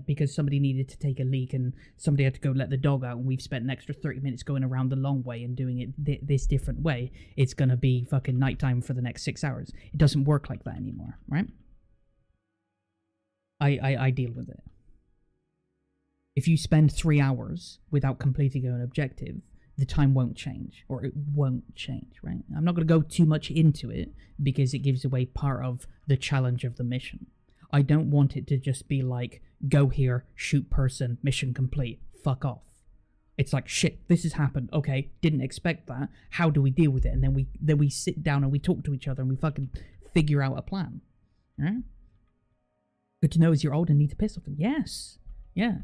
because somebody needed to take a leak and somebody had to go let the dog out, and we've spent an extra 30 minutes going around the long way and doing it this different way. It's gonna be fucking nighttime for the next 6 hours. It doesn't work like that anymore, right? I deal with it. If you spend 3 hours without completing an objective, the time won't change, or it won't change, right? I'm not going to go too much into it because it gives away part of the challenge of the mission. I don't want it to just be like, go here, shoot person, mission complete, fuck off. It's like, shit, this has happened. Okay, didn't expect that. How do we deal with it? And then we sit down and we talk to each other and we fucking figure out a plan. Right? Good to know is you're old and need to piss off. Yes. Yeah.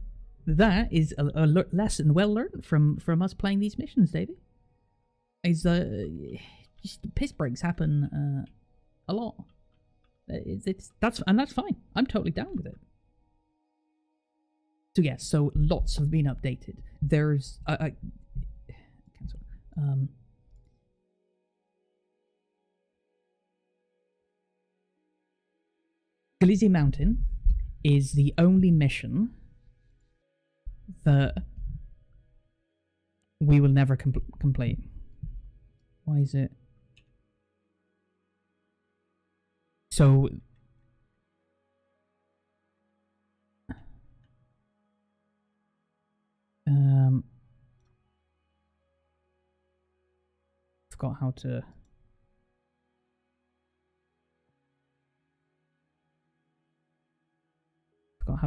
That is a lesson well learned from us playing these missions, Davey. Is just piss breaks happen a lot. That's fine. I'm totally down with it. So yes, so lots have been updated. There's cancel. Glizzy Mountain is the only mission that we will never complete. Why is it? So forgot how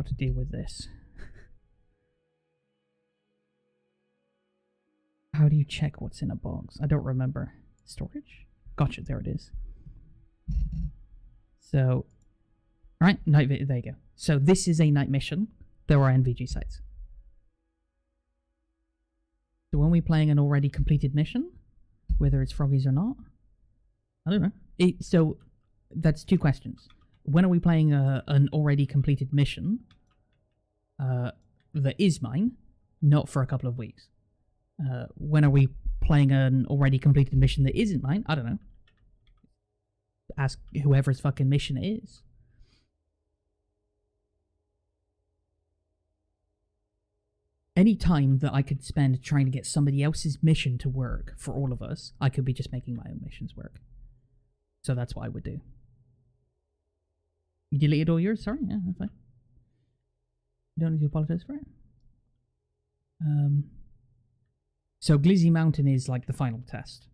to deal with this. How do you check what's in a box? I don't remember. Storage? Gotcha, there it is. So, alright, night, there you go. So this is a night mission. There are NVG sites. So when we're playing an already completed mission, whether it's Froggies or not, I don't know. So that's two questions. When are we playing an already completed mission that is mine, not for a couple of weeks? When are we playing an already completed mission that isn't mine? I don't know. Ask whoever's fucking mission it is. Any time that I could spend trying to get somebody else's mission to work for all of us, I could be just making my own missions work. So that's what I would do. You deleted all yours? Sorry, yeah, that's fine. You don't need to apologize for it. So Glizzy Mountain is like the final test.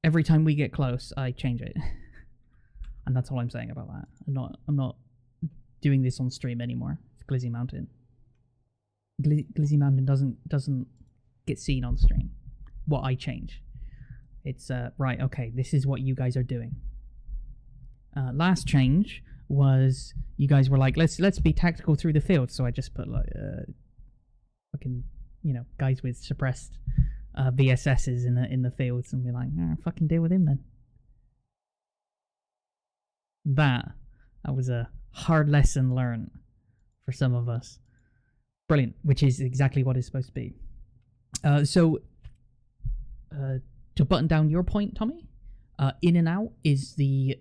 Every time we get close, I change it. And that's all I'm saying about that. I'm not doing this on stream anymore. It's Glizzy Mountain. Glizzy Mountain doesn't get seen on stream. What I change. It's right, okay, this is what you guys are doing. Last change was you guys were like, let's be tactical through the field. So I just put like fucking, guys with suppressed VSSs in the fields, and we're like, fucking deal with him then. That was a hard lesson learned for some of us. Brilliant, which is exactly what it's supposed to be. So to button down your point, Tommy, In and Out is the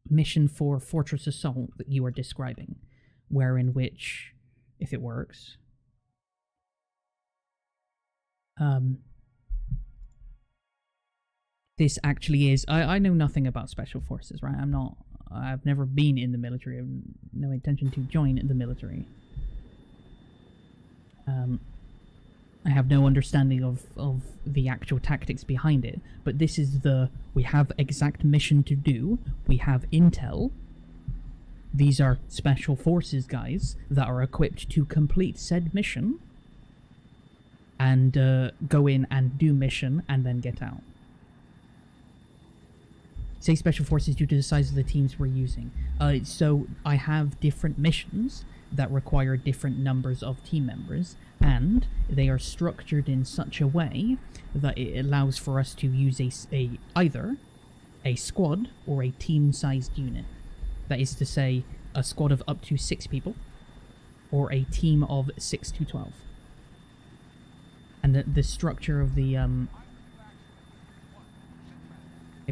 mission for Fortress Assault that you are describing, wherein which, if it works, this actually is. I know nothing about special forces, right? I'm not I've never been in the military. I have no intention to join the military. I have no understanding of the actual tactics behind it, but this is we have exact mission to do, we have intel, these are special forces guys that are equipped to complete said mission, and go in and do mission and then get out. Say special forces due to the size of the teams we're using. So I have different missions that require different numbers of team members, and they are structured in such a way that it allows for us to use either a squad or a team-sized unit. That is to say, a squad of up to 6 people, or a team of 6 to 12. And the structure of the I'm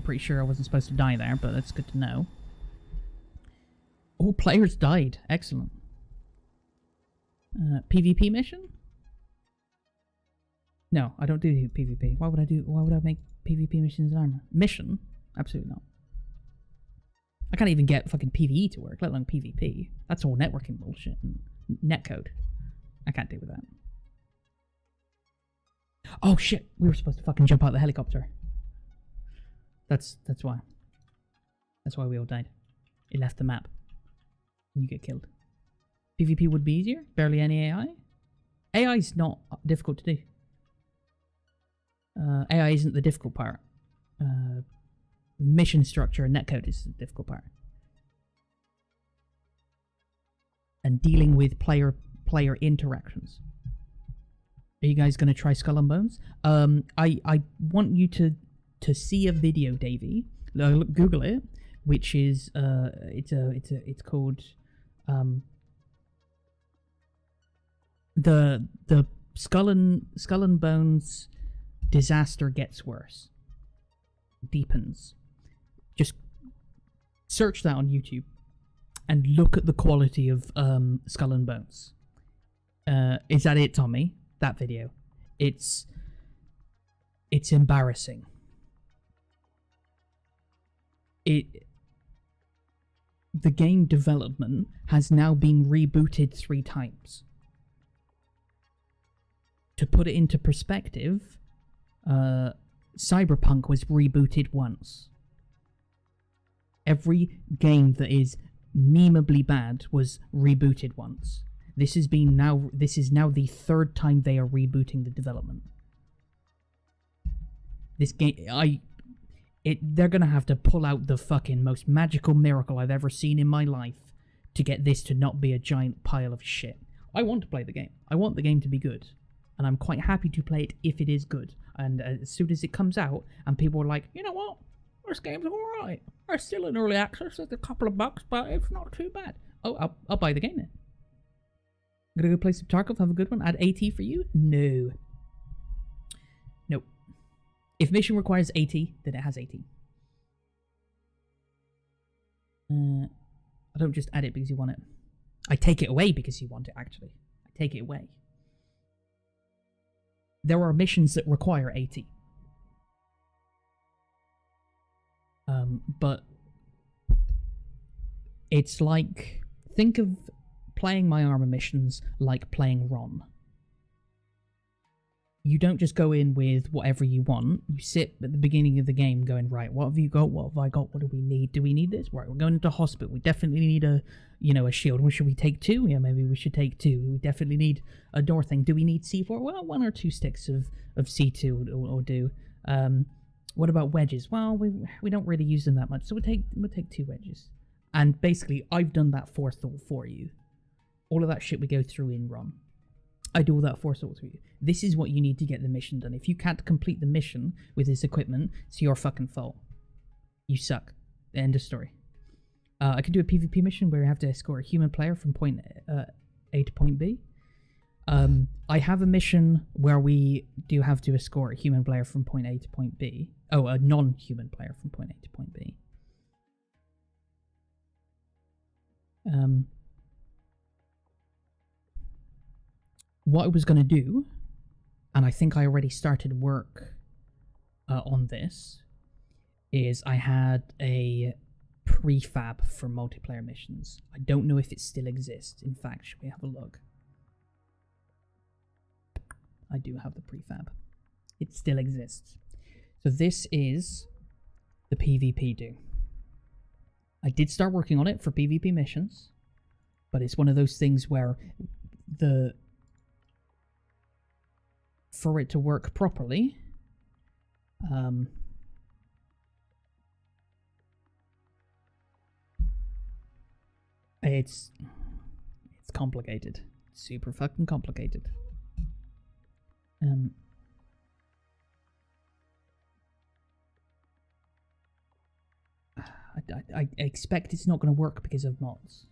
pretty sure I wasn't supposed to die there, but that's good to know. All players died. Excellent. PvP mission? No, I don't do PvP. Why would I make PvP missions in Arma? Mission? Absolutely not. I can't even get fucking PvE to work, let alone PvP. That's all networking bullshit and netcode. I can't deal with that. Oh shit, we were supposed to fucking jump out the helicopter. That's why. That's why we all died. It left the map. And you get killed. PvP would be easier? Barely any AI? AI is not difficult to do. AI isn't the difficult part. Mission structure and netcode is the difficult part. And dealing with player interactions. Are you guys going to try Skull and Bones? I want you to see a video, Davey. Google it, which is it's called the Skull and Bones disaster gets worse, deepens. Just search that on YouTube and look at the quality of Skull and Bones. Is that it, Tommy? That video. It's embarrassing. The game development has now been rebooted 3 times. To put it into perspective, Cyberpunk was rebooted once. Every game that is memeably bad was rebooted once. This is now the 3rd time they are rebooting the development. This game, they're gonna have to pull out the fucking most magical miracle I've ever seen in my life to get this to not be a giant pile of shit. I want to play the game. I want the game to be good. And I'm quite happy to play it if it is good. And as soon as it comes out, and people are like, you know what? This game's alright. It's still in early access. It's a couple of bucks, but it's not too bad. Oh, I'll buy the game then. I'm gonna go play some Tarkov, have a good one. Add AT for you? No. Nope. If mission requires AT, then it has AT. I don't just add it because you want it. I take it away because you want it, actually. I take it away. There are missions that require AT. But it's like, think of playing my Arma missions like playing Ron. You don't just go in with whatever you want. You sit at the beginning of the game going, right, what have you got? What have I got? What do we need? Do we need this? Right, we're going into hospital. We definitely need a shield. Well, should we take 2? Yeah, maybe we should take 2. We definitely need a door thing. Do we need C4? Well, 1 or 2 sticks of C2 will do. What about wedges? Well, we don't really use them that much, so we'll take 2 wedges. And basically, I've done that forethought for you. All of that shit we go through in ROM. I do all that forethought for you. This is what you need to get the mission done. If you can't complete the mission with this equipment, it's your fucking fault. You suck. The end of story. I could do a PvP mission where you have to escort a human player from point A to point B. I have a mission where we do have to escort a human player from point A to point B. Oh, a non-human player from point A to point B. What I was going to do, and I think I already started work on this, is I had a prefab for multiplayer missions. I don't know if it still exists. In fact, should we have a look? I do have the prefab. It still exists. So this is the PvP do. I did start working on it for PvP missions, but it's one of those things where for it to work properly, it's complicated. Super fucking complicated. I expect it's not going to work because of mods.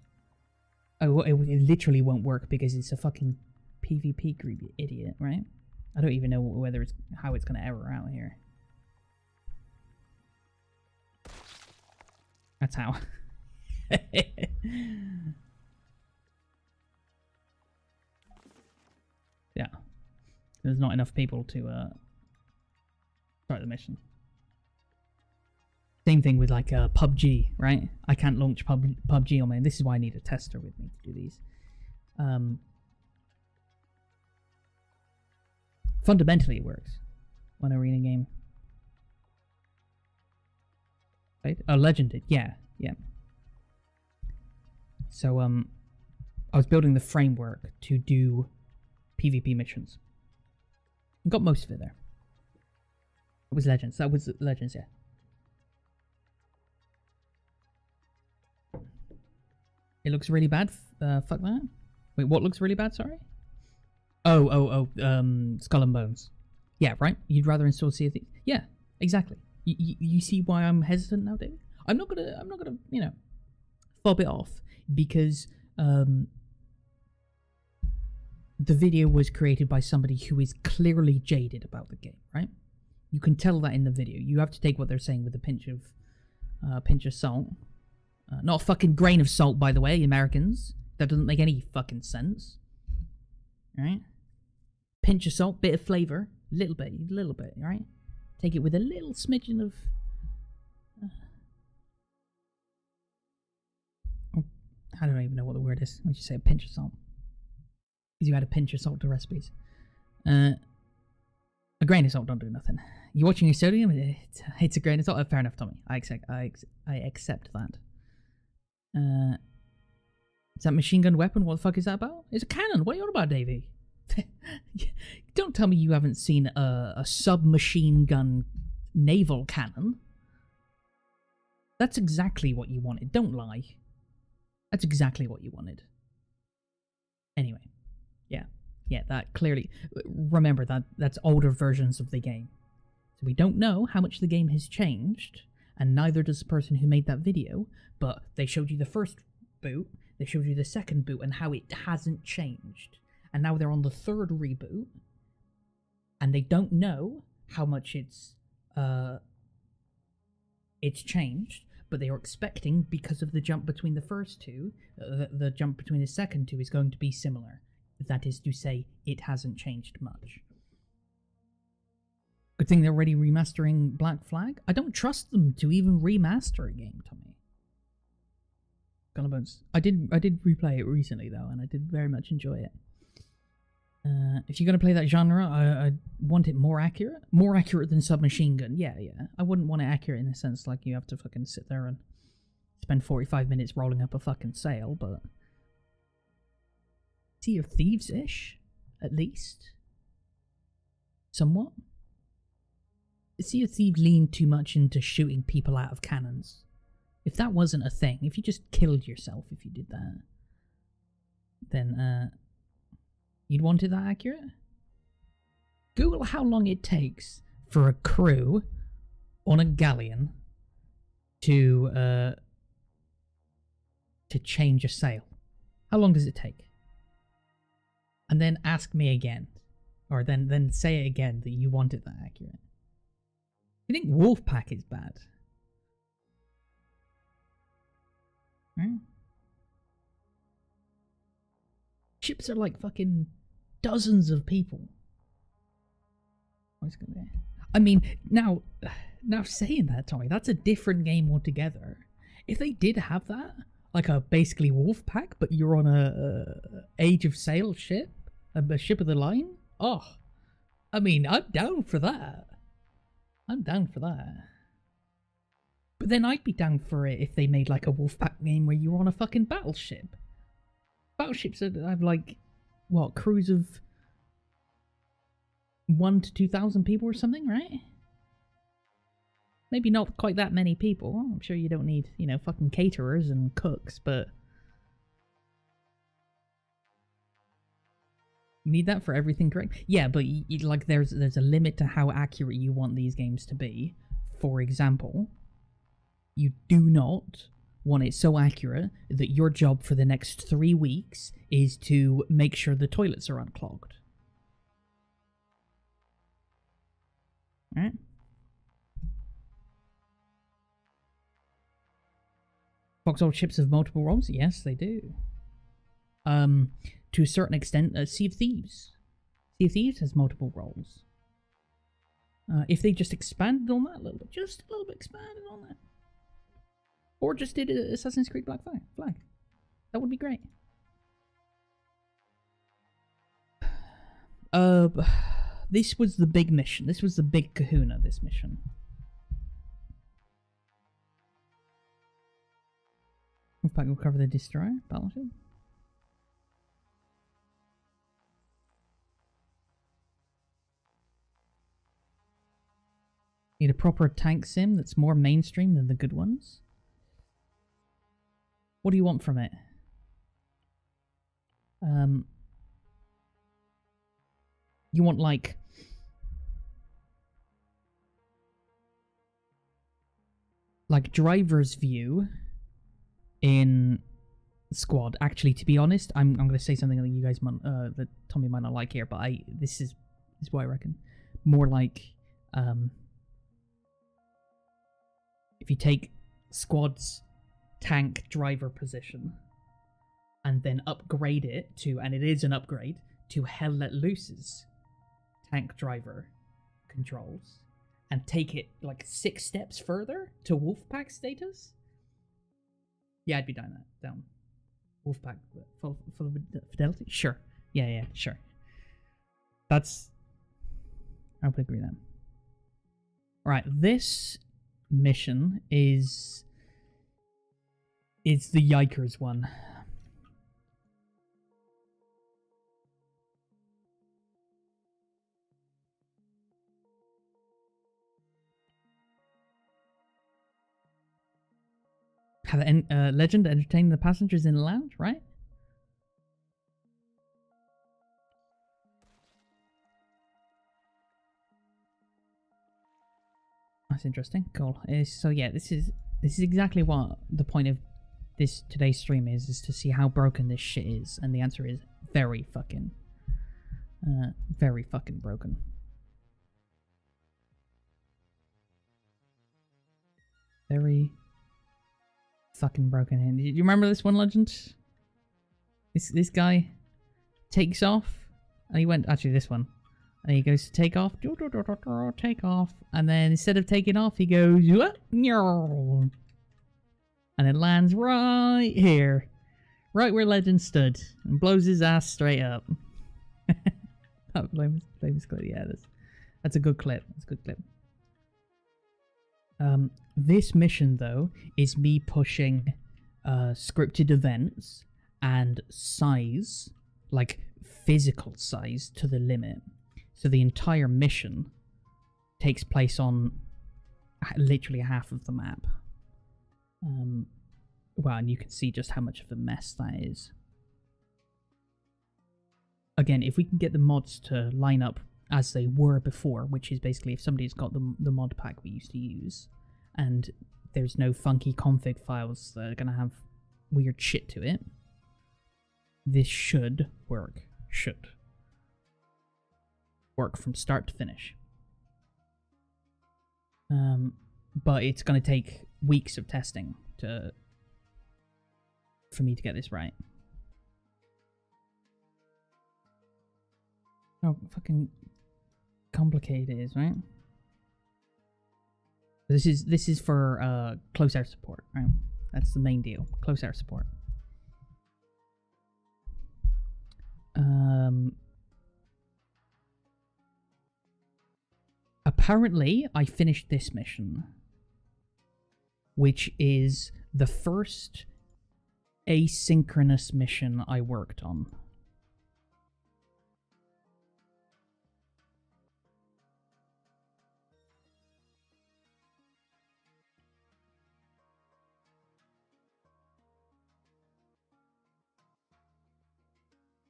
Oh, it literally won't work because it's a fucking PvP group, you idiot, right? I don't even know whether it's how it's going to error out here. That's how. Yeah. There's not enough people to start the mission. Same thing with like PUBG, right? I can't launch PUBG on my own. This is why I need a tester with me to do these. Fundamentally, it works when arena game. Right? Oh, Legend did. Yeah, yeah. So I was building the framework to do PvP missions. I got most of it there. It was Legends. That was Legends, yeah. It looks really bad. Fuck that. Wait, what looks really bad? Sorry. Oh. Skull and Bones. Yeah, right. You'd rather install Sea of Thieves. Yeah, exactly. You see why I'm hesitant now, David? I'm not gonna, you know, fob it off because the video was created by somebody who is clearly jaded about the game, right? You can tell that in the video. You have to take what they're saying with a pinch of salt. Not a fucking grain of salt, by the way, Americans. That doesn't make any fucking sense. Alright? Pinch of salt, bit of flavour. Little bit, right? Take it with a little smidgen of... I don't even know what the word is. We should say a pinch of salt. Because you add a pinch of salt to recipes. A grain of salt don't do nothing. You're watching your sodium, it's a grain of salt. Fair enough, Tommy. I accept that. Is that machine gun weapon? What the fuck is that about? It's a cannon. What are you on about, Davey? Don't tell me you haven't seen a submachine gun naval cannon. That's exactly what you wanted. Don't lie. That's exactly what you wanted. Anyway, yeah, that clearly... Remember, that's older versions of the game. So we don't know how much the game has changed, and neither does the person who made that video, but they showed you the first boot, they showed you the second boot, and how it hasn't changed. And now they're on the third reboot, and they don't know how much it's changed, but they are expecting, because of the jump between the first two, the jump between the second two is going to be similar. That is to say, it hasn't changed much. Good thing they're already remastering Black Flag. I don't trust them to even remaster a game, Tommy. Skull and Bones. I did replay it recently though, and I did very much enjoy it. If you're gonna play that genre, I want it more accurate than Submachine Gun. Yeah. I wouldn't want it accurate in the sense like you have to fucking sit there and spend 45 minutes rolling up a fucking sail, but Sea of Thieves-ish, at least. Somewhat. Sea of Thieves leaned too much into shooting people out of cannons. If that wasn't a thing, if you just killed yourself if you did that, then you'd want it that accurate? Google how long it takes for a crew on a galleon to change a sail. How long does it take? And then ask me again. Or then say it again that you want it that accurate. You think Wolfpack is bad? Hmm? Ships are like fucking dozens of people. I mean, now saying that, Tommy, that's a different game altogether. If they did have that, like a basically wolf pack, but you're on a Age of Sail ship, a ship of the line. Oh, I mean, I'm down for that. I'm down for that. But then I'd be down for it if they made like a wolf pack game where you're on a fucking battleship. Battleships have like, what, crews of 1,000 to 2,000 people or something, right? Maybe not quite that many people. I'm sure you don't need, you know, fucking caterers and cooks, but you need that for everything, correct? Yeah, but like there's a limit to how accurate you want these games to be. For example, you do not want it so accurate that your job for the next 3 weeks is to make sure the toilets are unclogged. Alright? Foxhole ships have multiple roles? Yes, they do. To a certain extent, Sea of Thieves. Sea of Thieves has multiple roles. If they just expanded on that a little bit, just a little bit expanded on that. Or just did Assassin's Creed Black Flag. That would be great. This was the big mission. This was the big kahuna, this mission. Wolfpack will cover the destroyer battleship. Need a proper tank sim that's more mainstream than the good ones. What do you want from it? You want like driver's view in Squad. Actually, to be honest, I'm going to say something that you guys might, that Tommy might not like here, but this is what I reckon. More like if you take Squad's tank driver position and then upgrade it to, and it is an upgrade, to Hell Let Loose's tank driver controls, and take it like 6 steps further to Wolfpack status. Yeah, I'd be down. Wolfpack full of fidelity? Sure. Yeah, sure. I would agree then. Alright, this mission is the Yikers one. Have a legend entertaining the passengers in the lounge, right? That's interesting. Cool. So yeah, this is exactly what the point of today's stream is to see how broken this shit is, and the answer is very fucking broken. Very fucking broken. And do you remember this one, Legend? This guy takes off, and he went, actually this one, and he goes to take off, take off, and then instead of taking off, he goes, and it lands right here, right where Legend stood, and blows his ass straight up. That famous clip, yeah, that's a good clip. That's a good clip. This mission, though, is me pushing scripted events and size, like physical size, to the limit. So the entire mission takes place on literally half of the map. Well, and you can see just how much of a mess that is. Again, if we can get the mods to line up as they were before, which is basically if somebody's got the mod pack we used to use, and there's no funky config files that are going to have weird shit to it, this should work. Should work from start to finish. But it's going to take weeks of testing for me to get this right. How fucking complicated it is, right? This is for close air support, right? That's the main deal. Close air support. Apparently, I finished this mission, which is the first asynchronous mission I worked on.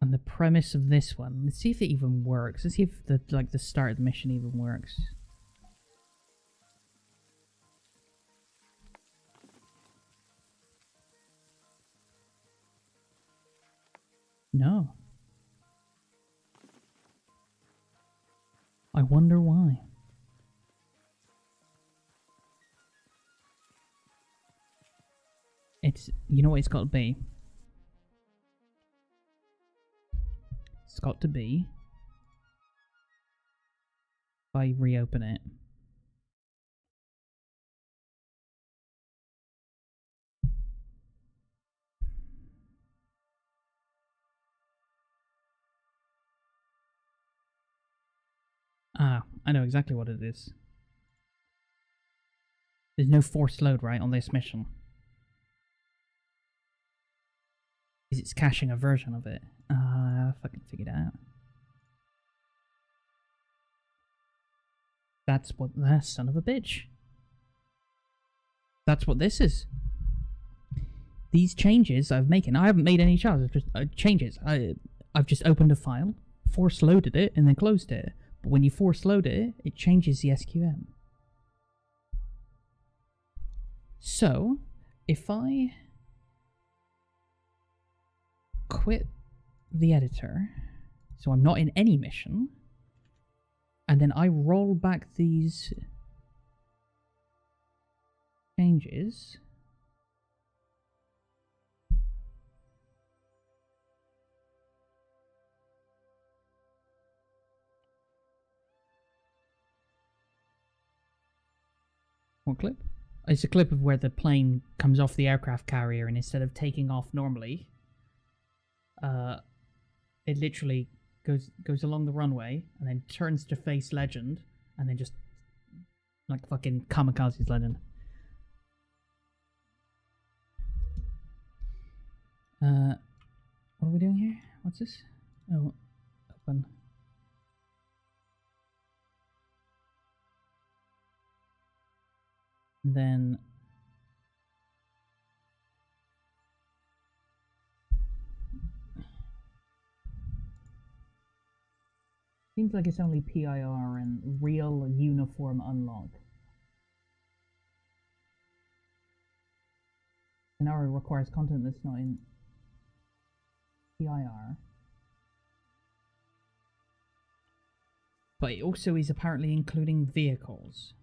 And the premise of this one, let's see if it even works. Let's see if the start of the mission even works. No. I wonder why. It's, you know what it's got to be? It's got to be, if I reopen it, I know exactly what it is. There's no forced load, right, on this mission. It's caching a version of it. Fucking figured it out. That's what, son of a bitch. That's what this is. These changes I've making, I haven't made any changes. I've just opened a file, force loaded it, and then closed it. But when you force load it, it changes the SQM. So, if I quit the editor, so I'm not in any mission, and then I roll back these changes, what clip? It's a clip of where the plane comes off the aircraft carrier, and instead of taking off normally, it literally goes along the runway and then turns to face Legend, and then just like fucking kamikazes Legend. What are we doing here? What's this? Oh, open. And then seems like it's only PIR and real uniform unlock. Scenario requires content that's not in PIR. But it also is apparently including vehicles.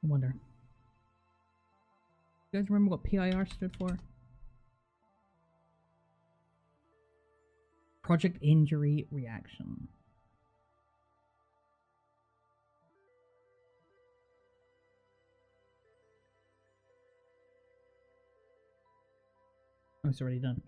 I wonder. You guys remember what PIR stood for? Project Injury Reaction. Oh, it's already done.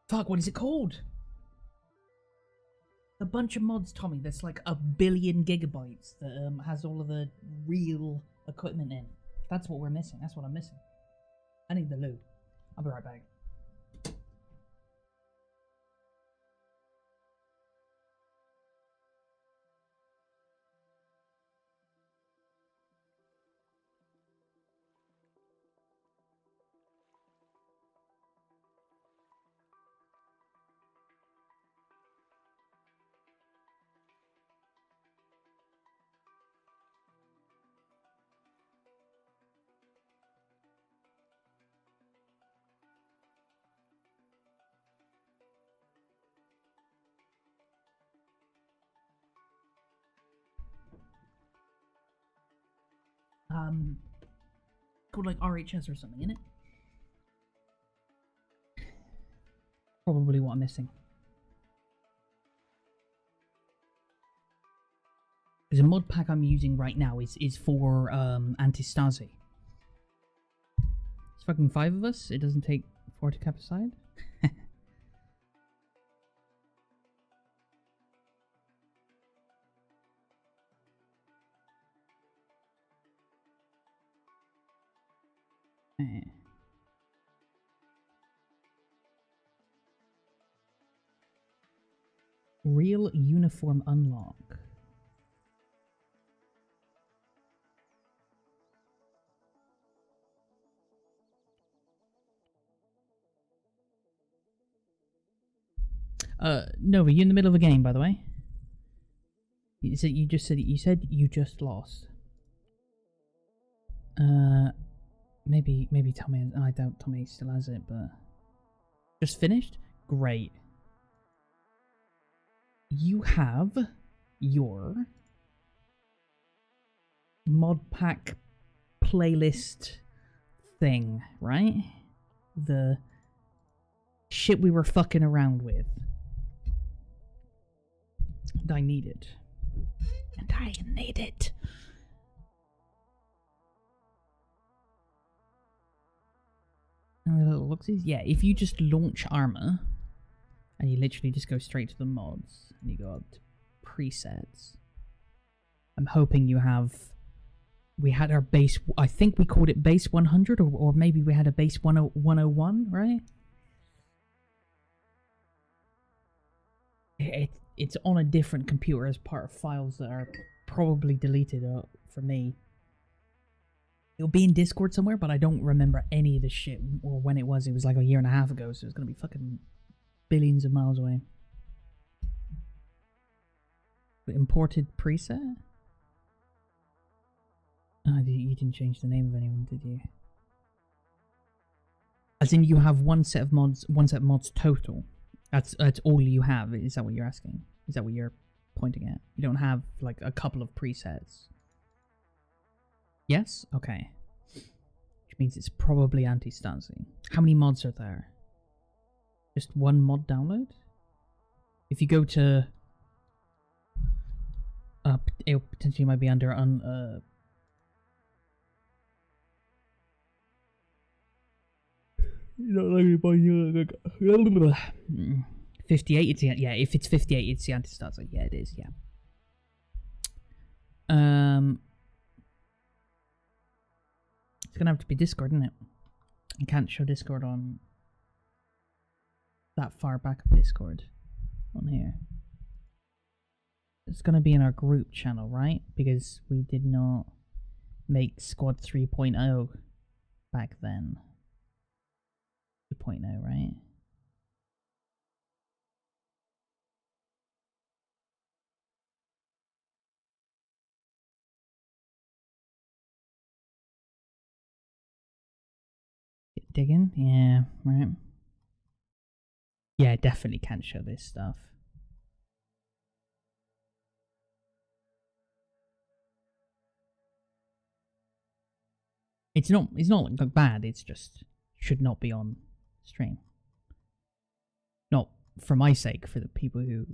Fuck, what is it called? A bunch of mods, Tommy, that's like 1 billion gigabytes that has all of the real equipment in. That's what we're missing. That's what I'm missing. I need the loot. I'll be right back. called like RHS or something, innit? Probably what I'm missing. Because the mod pack I'm using right now is for anti-Stasi. It's fucking 5 of us. It doesn't take 4 to cap aside. Real uniform unlock. Nova, you in the middle of a game, by the way? You said you just lost. Maybe Tommy. I doubt Tommy still has it, but just finished. Great. You have your mod pack playlist thing, right? The shit we were fucking around with. And I need it. And I need it. Yeah, if you just launch Arma, and you literally just go straight to the mods, and you go up to presets. I'm hoping you have... We had our base... I think we called it base 100, or maybe we had a base 101, right? It's on a different computer as part of files that are probably deleted for me. It'll be in Discord somewhere, but I don't remember any of the shit or when it was. It was like a year and a half ago, so it's gonna be fucking billions of miles away. Imported preset? Oh, you didn't change the name of anyone, did you? As in, you have one set of mods total. That's all you have. Is that what you're asking? Is that what you're pointing at? You don't have like a couple of presets. Yes? Okay. Which means it's probably anti-Stasi. How many mods are there? Just one mod download? If you go to... it potentially might be under 58, it's yeah, if it's 58, it's the anti-Stasi. Yeah, it is, yeah. It's gonna have to be Discord, isn't it? I can't show Discord on that far back of Discord on here. It's gonna be in our group channel, right? Because we did not make Squad 3.0 back then. 2.0, right? Digging? Yeah, right. Yeah, I definitely can't show this stuff. It's not like bad, it's just should not be on stream. Not for my sake, for the people who...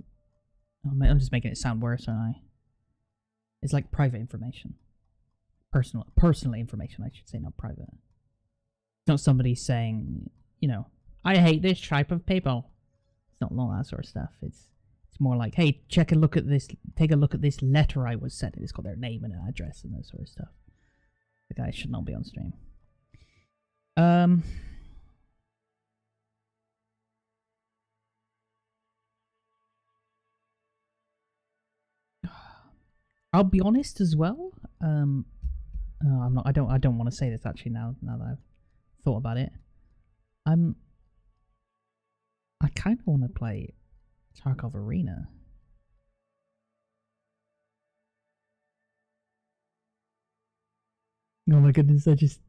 I'm just making it sound worse, aren't I? It's like private information. Personal information, I should say, not private. It's not somebody saying, you know, I hate this type of people. It's not all that sort of stuff. It's more like, hey, take a look at this letter I was sent. It's got their name and an address and that sort of stuff. The guy should not be on stream. I'll be honest as well. I don't want to say this actually now that I've thought about it. I kind of want to play Tarkov Arena. Oh my goodness! I just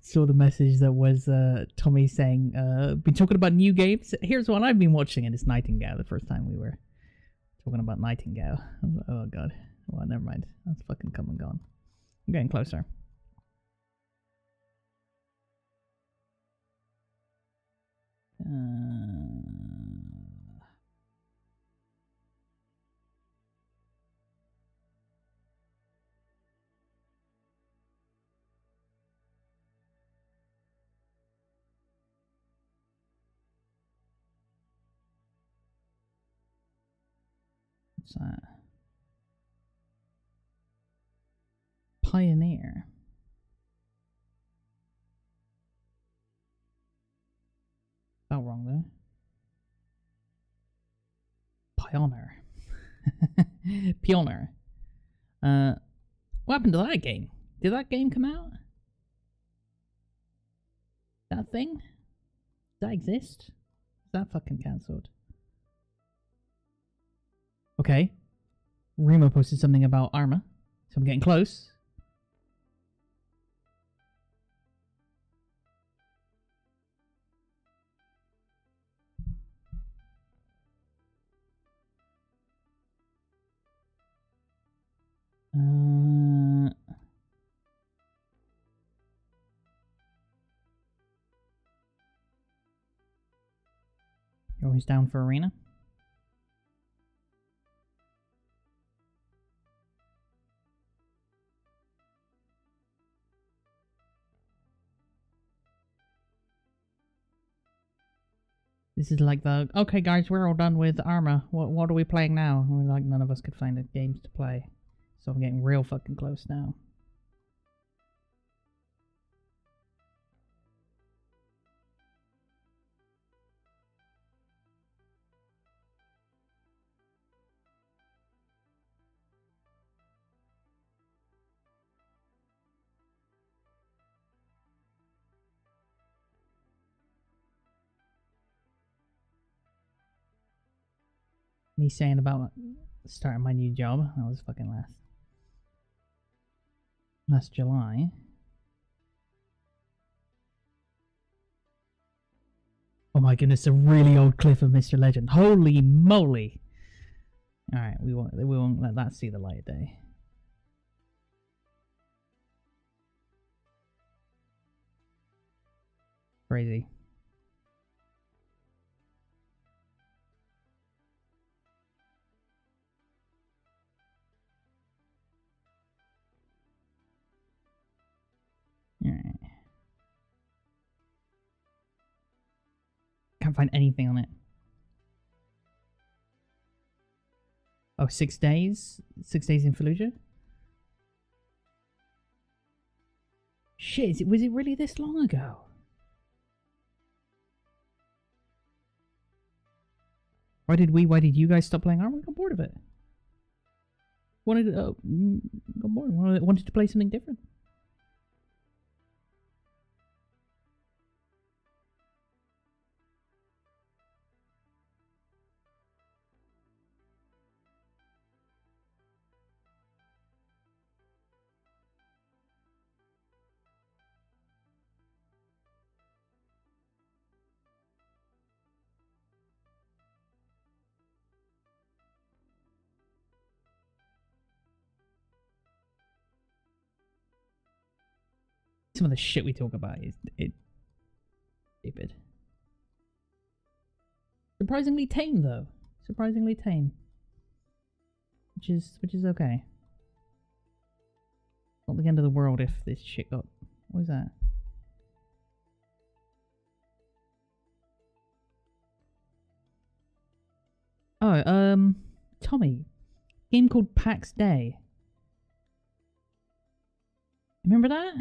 saw the message that was Tommy saying, "Been talking about new games. Here's one I've been watching, and it's Nightingale." The first time we were talking about Nightingale. Oh god. Well, never mind. That's fucking come and gone. I'm getting closer. What's that? Pioneer. Felt wrong there. Pioneer. Pioneer. What happened to that game? Did that game come out? That thing? Does that exist? Is that fucking cancelled? Okay. Remo posted something about Arma, so I'm getting close. You're always down for arena? This is like the, okay guys, we're all done with Arma. What are we playing now? And we're like, none of us could find the games to play. So I'm getting real fucking close now. Me saying about starting my new job, that was fucking last July. Oh my goodness, a really old clip of Mr. Legend. Holy moly! Alright, we won't let that see the light of day. Crazy. Alright. Can't find anything on it. Oh, 6 days? 6 days in Fallujah? Shit, was it really this long ago? Why did you guys stop playing Arma? We got bored of it. Got bored. Wanted to play something different. Some of the shit we talk about is stupid. Surprisingly tame though. Surprisingly tame. Which is okay. Not the end of the world if this shit got, what was that? Oh, Tommy. Game called PAX Day. Remember that?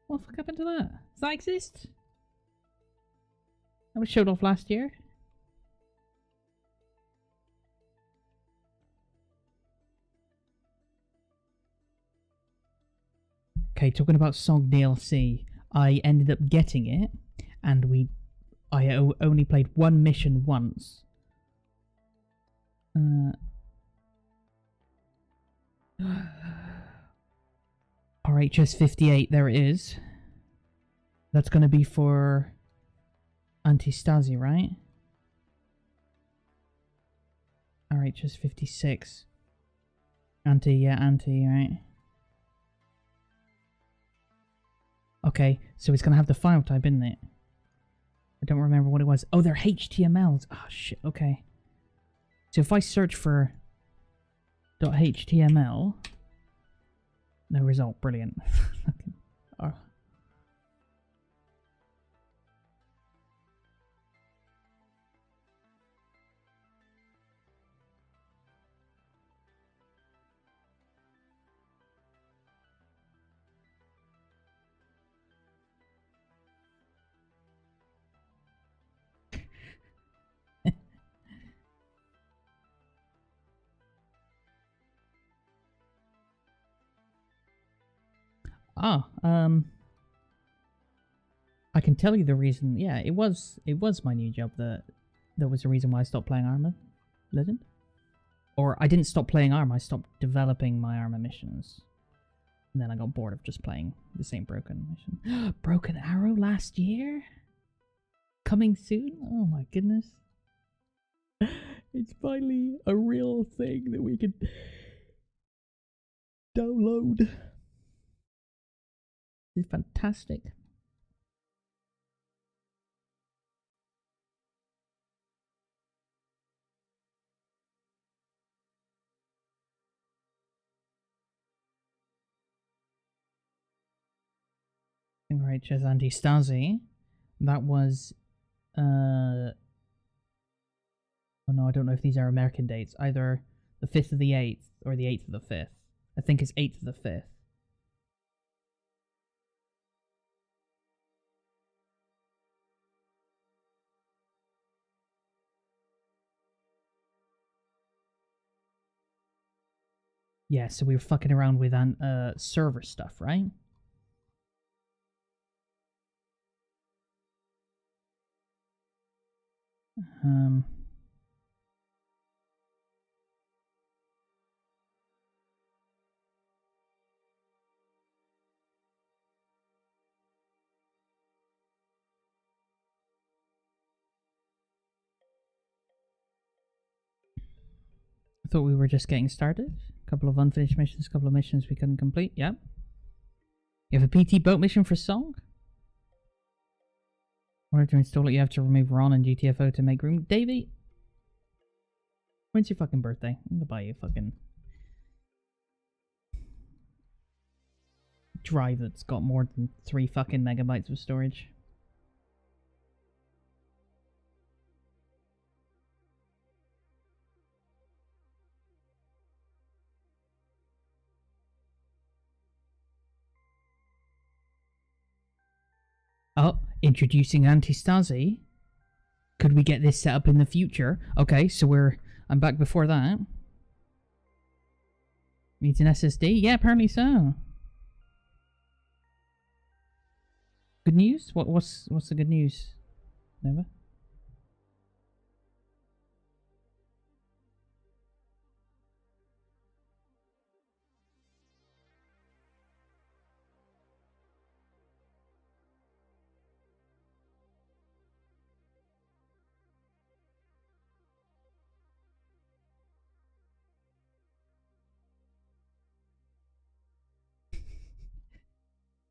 What the fuck happened to that? Does that exist? That was showed off last year. Okay, talking about SOG DLC, I ended up getting it, and I only played one mission once. RHS 58, there it is. That's gonna be for Anti-Stasi, right? RHS 56. Anti, right? Okay, so it's gonna have the file type, isn't it? I don't remember what it was. Oh, they're HTMLs. Oh, shit, okay. So if I search for .html, no result. Brilliant. Oh. Ah, I can tell you the reason. Yeah, it was my new job that was the reason why I stopped playing Arma Legend. Or I didn't stop playing Arma, I stopped developing my Arma missions. And then I got bored of just playing the same Broken mission. Broken Arrow last year? Coming soon? Oh my goodness. It's finally a real thing that we can download. It's fantastic. Right, Chess Anti-Stasi. That was oh no, I don't know if these are American dates. Either the 5th of the 8th or the 8th of the 5th. I think it's 8th of the 5th. Yeah, so we were fucking around with server stuff, right? I thought we were just getting started. A couple of unfinished missions, a couple of missions we couldn't complete. Yep. You have a PT boat mission for Song? In order to install it, you have to remove Ron and GTFO to make room. Davey! When's your fucking birthday? I'm gonna buy you a fucking drive that's got more than 3 fucking megabytes of storage. Oh, introducing Anti-Stasi. Could we get this set up in the future? Okay, so I'm back before that. Needs an SSD? Yeah, apparently so. Good news? What's the good news? Never?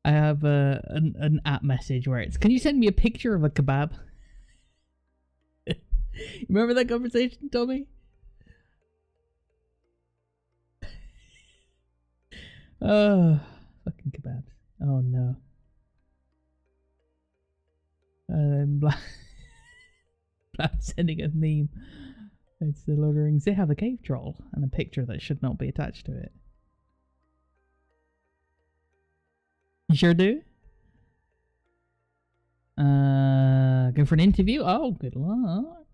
I have an app message where it's, can you send me a picture of a kebab? Remember that conversation, Tommy? Oh, fucking kebabs. Oh no. Black sending a meme. It's the Lord of the Rings. They have a cave troll and a picture that should not be attached to it. You sure do? Go for an interview? Oh, good luck.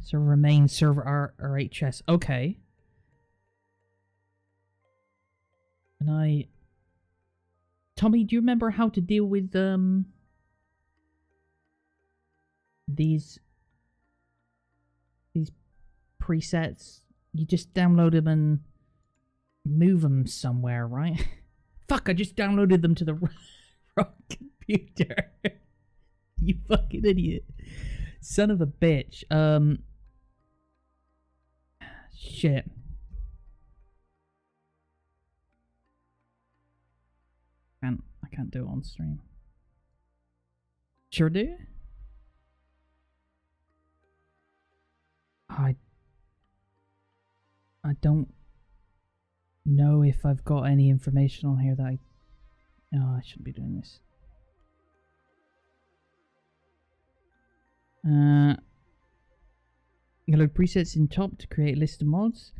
Server main, server RHS. Okay. And Tommy, do you remember how to deal with these presets? You just download them and move them somewhere, right? Fuck, I just downloaded them to the wrong computer. You fucking idiot. Son of a bitch. shit. I can't do it on stream. Sure do? I don't know if I've got any information on here that I... Oh, I shouldn't be doing this. You load presets in top to create a list of mods.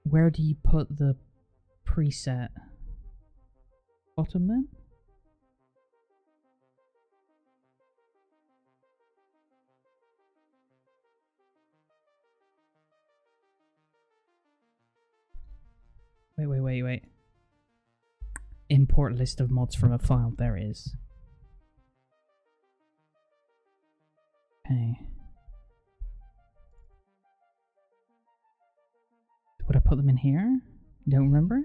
Where do you put the preset? Bottom then? Wait. Import list of mods from a file. There it is. Okay. Would I put them in here? You don't remember?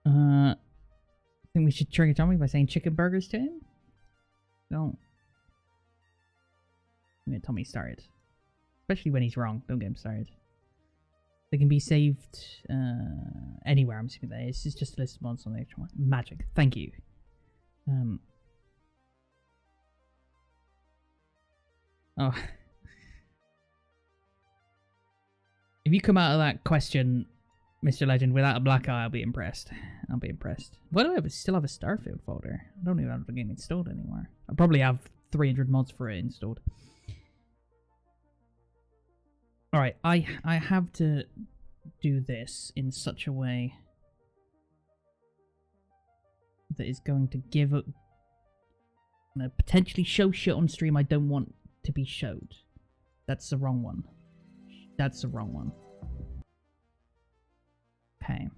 I think we should trigger Tommy by saying chicken burgers to him? Don't. Get Tommy started. Especially when he's wrong. Don't get him started. They can be saved anywhere, I'm assuming that is. It's just a list of mods on the actual one. Magic. Thank you. Oh. If you come out of that question, Mr. Legend, without a black eye, I'll be impressed. I'll be impressed. Why do I still have a Starfield folder? I don't even have the game installed anymore. I probably have 300 mods for it installed. Alright, I have to do this in such a way that is going to give up... I'm going to potentially show shit on stream I don't want to be showed. That's the wrong one. That's the wrong one. Okay.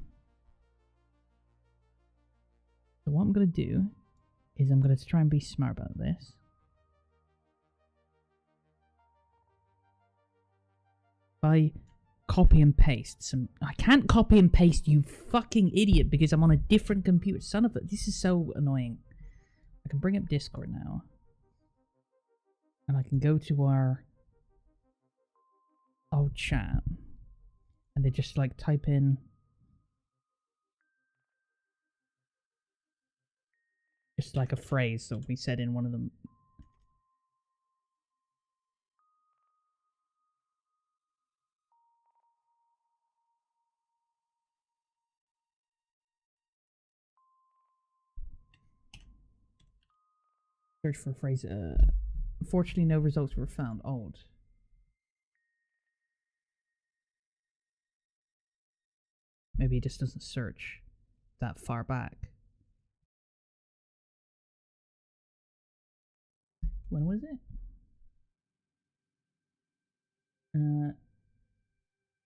So what I'm going to do is I'm going to try and be smart about this. I copy and paste some... I can't copy and paste, you fucking idiot, because I'm on a different computer. Son of a... This is so annoying. I can bring up Discord now. And I can go to our old chat. And they just like type in... just like a phrase that we said in one of them. Search for a phrase. Unfortunately, no results were found. Old. Maybe it just doesn't search that far back. When was it?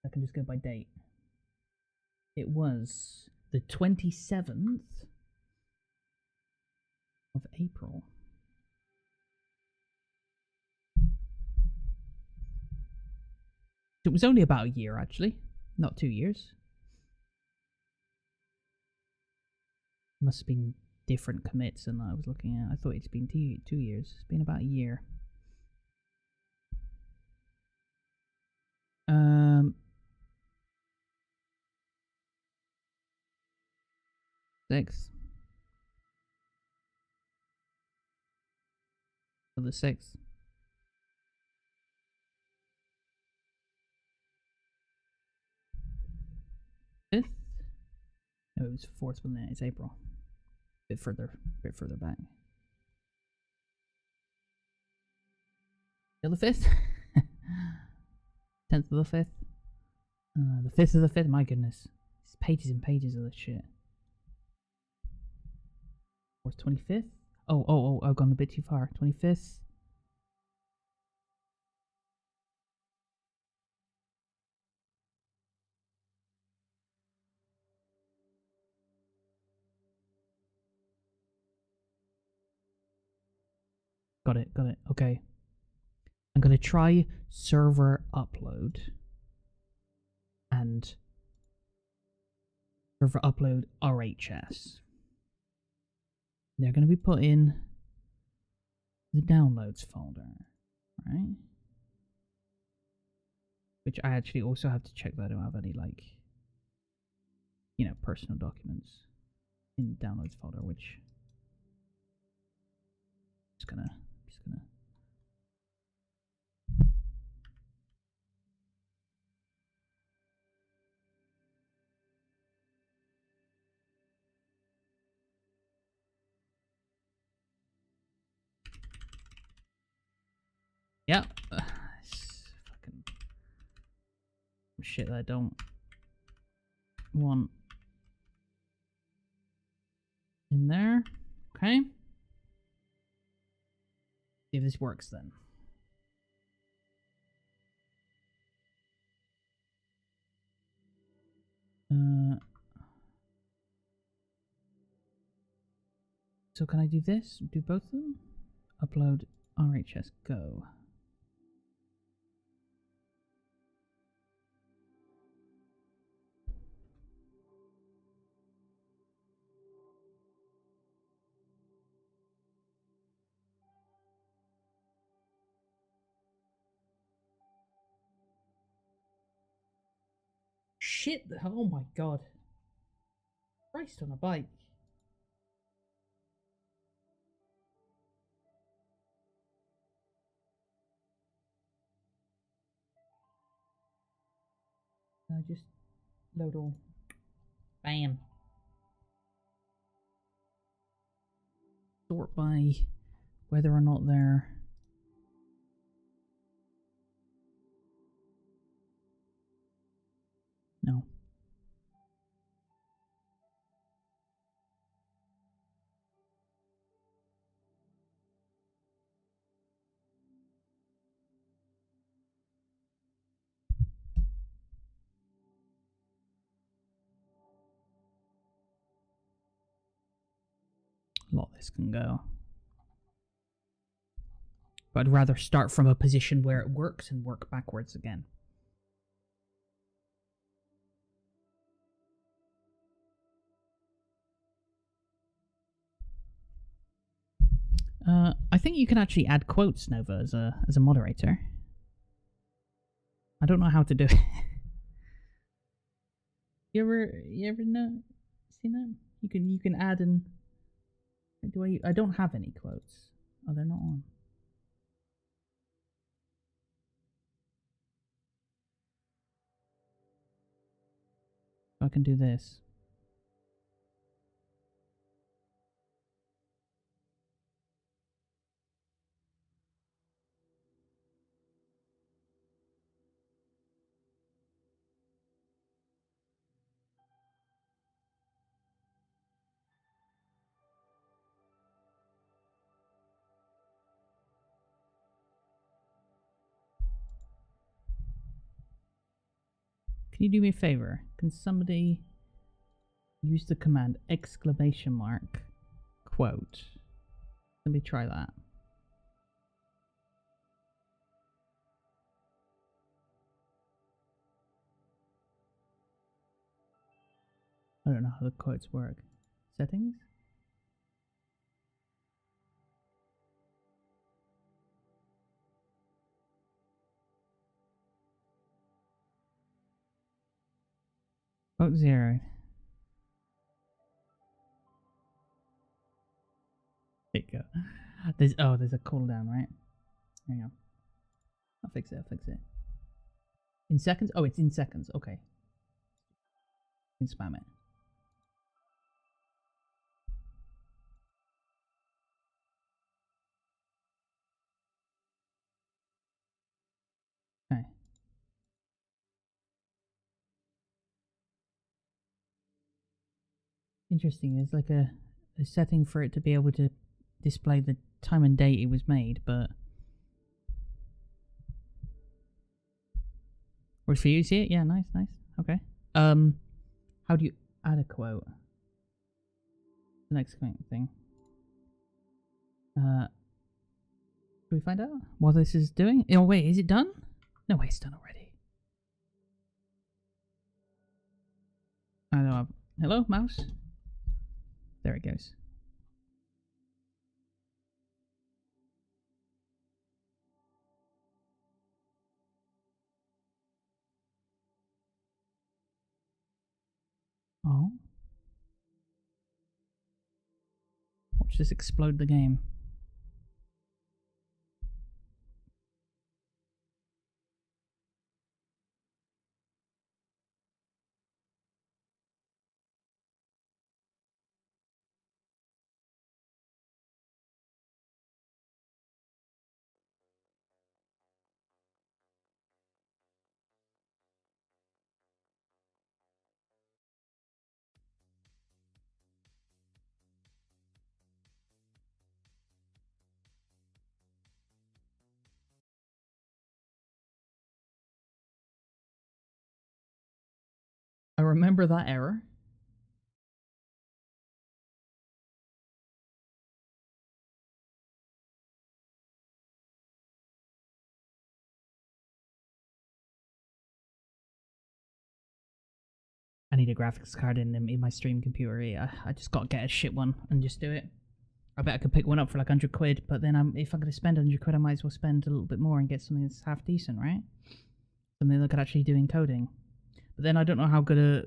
I can just go by date. It was the 27th of April. It was only about a year, actually. Not 2 years. Must have been different commits than I was looking at. I thought it's been 2 years. It's been about a year. 6th. For the 6th. 5th? No, it was 4th, wasn't it? It's April. Bit further back. Still the 5th? 10th of the 5th? The 5th of the 5th? My goodness. It's pages and pages of this shit. 4th, 25th? Oh, I've gone a bit too far. 25th? Got it, got it. Okay. I'm going to try server upload. And server upload RHS. They're going to be put in the downloads folder, right? Which I actually also have to check that I don't have any, like, you know, personal documents in the downloads folder, which just gonna yeah. Fucking shit that I don't want in there. Okay. See if this works then. So can I do this? Do both of them? Upload RHS go. Shit! Oh my god. Christ on a bike. I just load all. Bam. Sort by whether or not they're. No. A lot this can go. But I'd rather start from a position where it works and work backwards again. I think you can actually add quotes, Nova, as a moderator. I don't know how to do it. you ever know seen that? You can add and I don't have any quotes. Oh, they're not on. I can do this. Can you do me a favor? Can somebody use the command exclamation mark quote? Somebody try that. I don't know how the quotes work. Settings? Quote 0. There you go. There's a cooldown, right? Hang on. I'll fix it, In seconds? Oh, it's in seconds. Okay. You can spam it. Okay. Interesting. There's like a setting for it to be able to display the time and date it was made, but... Works for you, see it? Yeah, nice. Okay. How do you add a quote? The next thing. Should we find out what this is doing? Oh wait, is it done? No way, it's done already. I don't know. Hello, mouse? There it goes. Oh. Watch this explode the game. I remember that error. I need a graphics card in my stream computer. Yeah, I just gotta get a shit one and just do it. I bet I could pick one up for like 100 quid, but then if I'm gonna spend 100 quid, I might as well spend a little bit more and get something that's half decent, right? Something that could actually do encoding. But then I don't know how good a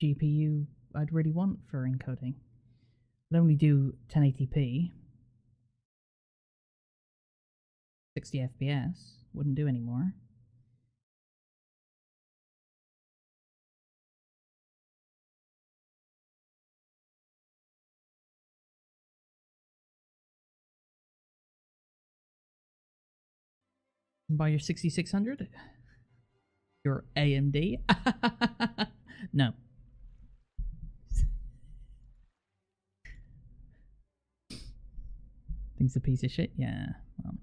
GPU I'd really want for encoding. I'd only do 1080p, 60 FPS. Wouldn't do anymore. Buy your 6600? Your AMD? No. Thing's a piece of shit? Yeah. Well.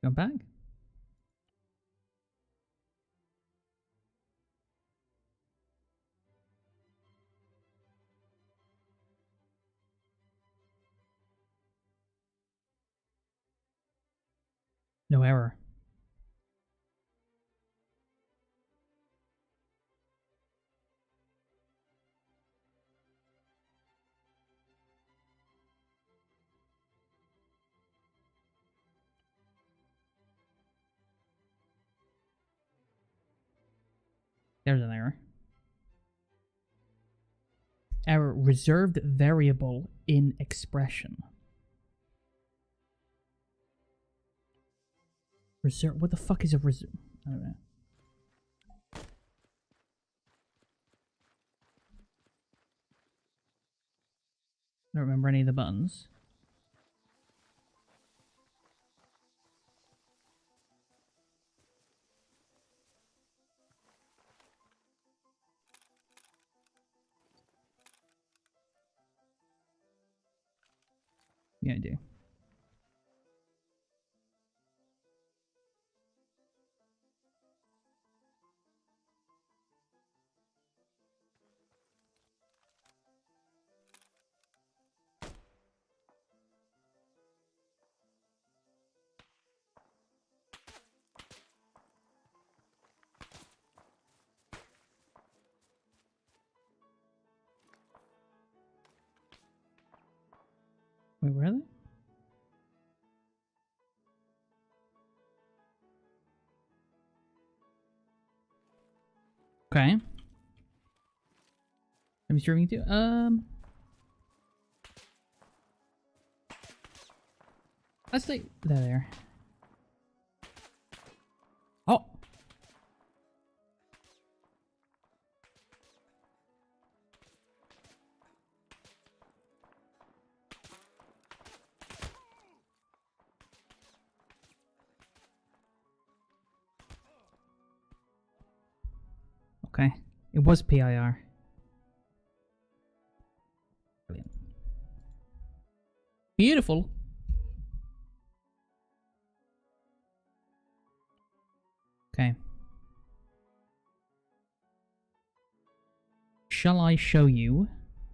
Going back? No error. There's an error. Error, reserved variable in expression. Reserve. What the fuck is a reserve? I don't know. I don't remember any of the buttons. Yeah, I do. Wait, where are they? Okay. Let me streaming too. Let's see. There. Oh. Okay. It was PIR. Brilliant. Beautiful. Okay. shall I show you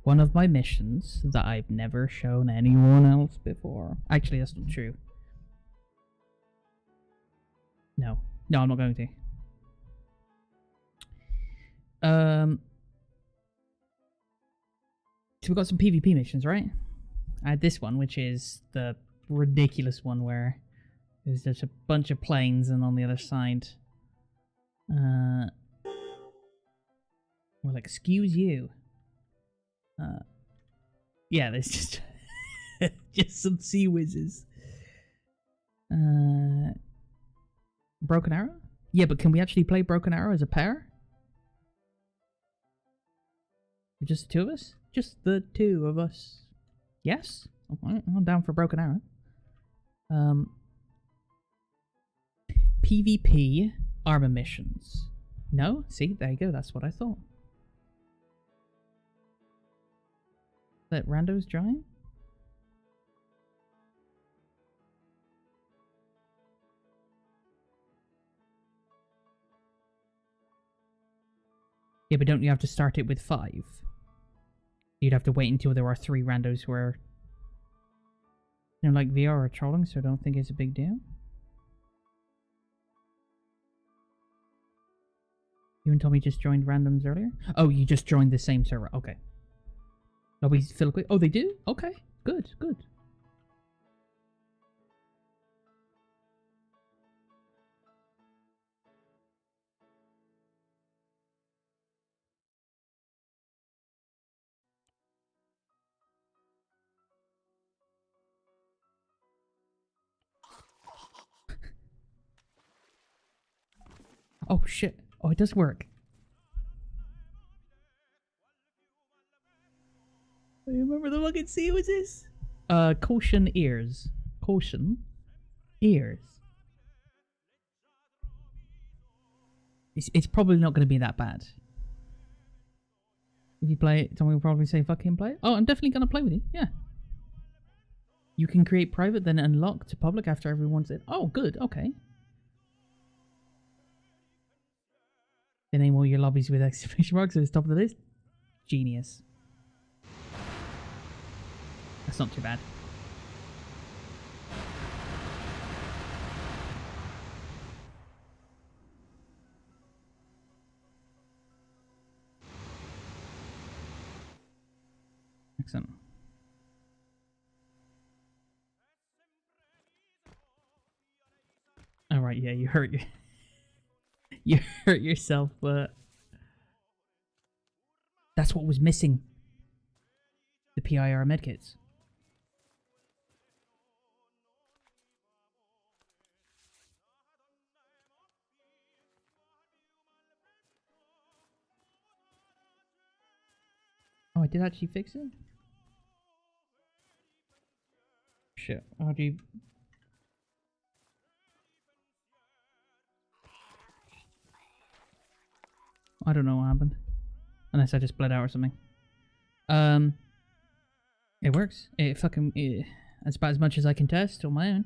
one of my missions that I've never shown anyone else before? Actually, that's not true. No. No, I'm not going to. So we've got some PvP missions, right? I had this one, which is the ridiculous one where there's just a bunch of planes and on the other side... well, excuse you. Yeah, there's just... just some sea whizzes. Broken Arrow? Yeah, but can we actually play Broken Arrow as a pair? Just the two of us? Just the two of us. Yes? Okay, I'm down for Broken Arrow. PvP armor missions. No? See, there you go, that's what I thought. Let randos join? Yeah, but don't you have to start it with 5? You'd have to wait until there are 3 randos who are... You know, like VR or trolling, so I don't think it's a big deal. You and Tommy just joined randoms earlier? Oh, you just joined the same server. Okay. Nobody's fill quick. Oh, they do? Okay. Good, good. Oh, shit. Oh, it does work. I remember the fucking sea was this? Caution ears. Caution ears. It's probably not going to be that bad. If you play it, someone will probably say fucking play it. Oh, I'm definitely going to play with you. Yeah. You can create private, then unlock to public after everyone's in. Oh, good. Okay. Then name all your lobbies with exclamation marks at the top of the list. Genius. That's not too bad. Excellent. All right, yeah, you hurt you hurt yourself, but that's what was missing. The PIR medkits. Oh, I did actually fix it? Shit, how do you... I don't know what happened. Unless I just bled out or something. It works. It fucking... that's about as much as I can test on my own.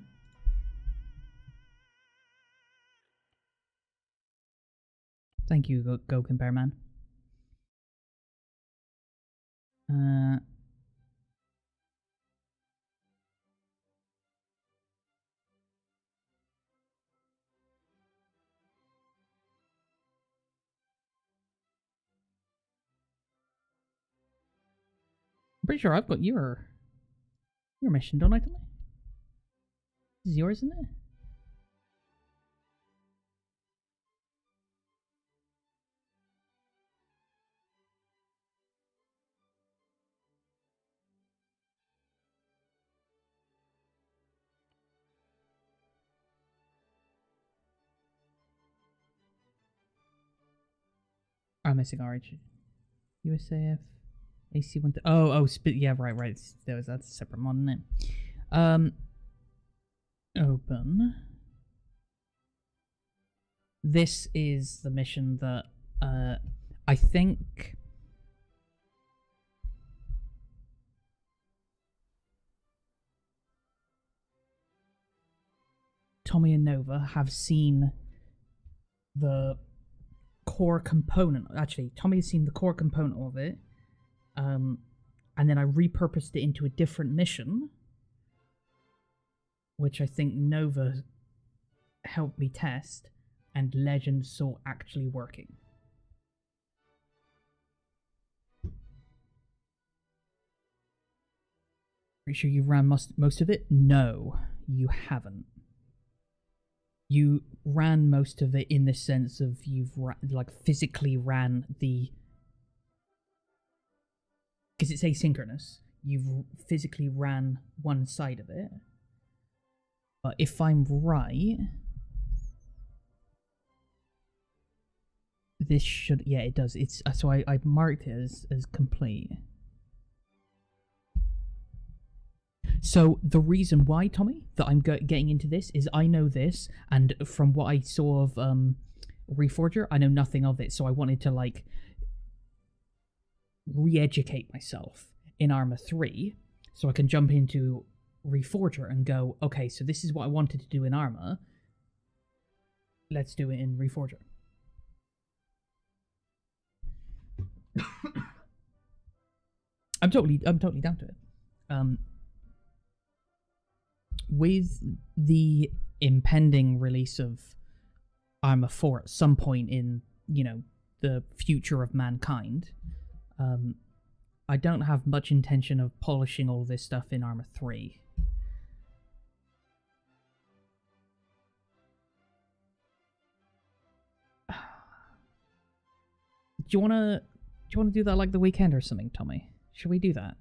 Thank you, Go Compare Man. I'm pretty sure I've got your mission, don't I, Tommy? This is yours, isn't it? I'm missing RH. USAF. AC1... Oh, yeah, right. That's a separate mod, isn't it? Open. This is the mission that, I think... Tommy and Nova have seen the core component. Actually, Tommy has seen the core component of it. And then I repurposed it into a different mission, which I think Nova helped me test, and Legend saw actually working. Pretty sure you ran most of it? No, you haven't. You ran most of it in the sense of you've like physically ran the... Because it's asynchronous. You've physically ran one side of it. But if I'm right... This should... Yeah, it does. It's so I marked it as complete. So the reason why, Tommy, that I'm getting into this is I know this, and from what I saw of Reforger, I know nothing of it, so I wanted to, like, re-educate myself in Arma 3, so I can jump into Reforger and go, okay, so this is what I wanted to do in Arma, let's do it in Reforger. I'm totally down to it. With the impending release of Arma 4 at some point in, you know, the future of mankind, I don't have much intention of polishing all this stuff in Arma 3. Do you wanna do that like the weekend or something, Tommy? Should we do that?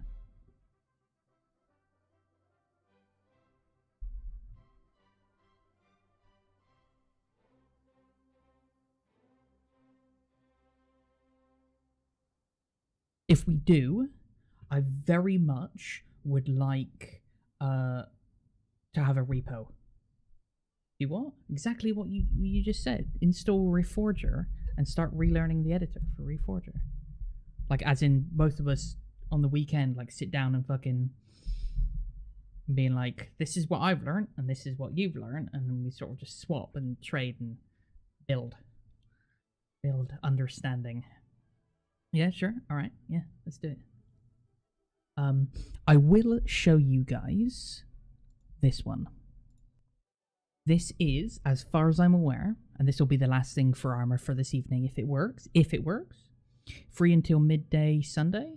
If we do, I very much would like to have a repo. Do what? Exactly what you just said. Install Reforger and start relearning the editor for Reforger. Like, as in, both of us on the weekend, like, sit down and fucking being like, this is what I've learned and this is what you've learned, and then we sort of just swap and trade and build understanding. Yeah, sure. All right. Yeah, let's do it. I will show you guys this one. This is, as far as I'm aware, and this will be the last thing for Arma for this evening if it works. If it works. Free until midday Sunday?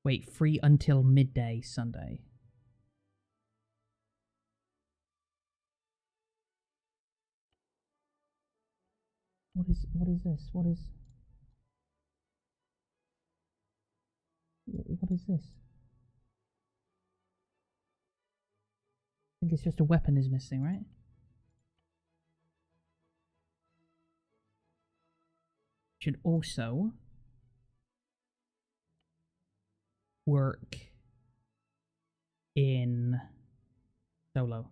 Wait, free until midday Sunday. What is this? What is this? I think it's just a weapon is missing, right? Should also work in solo.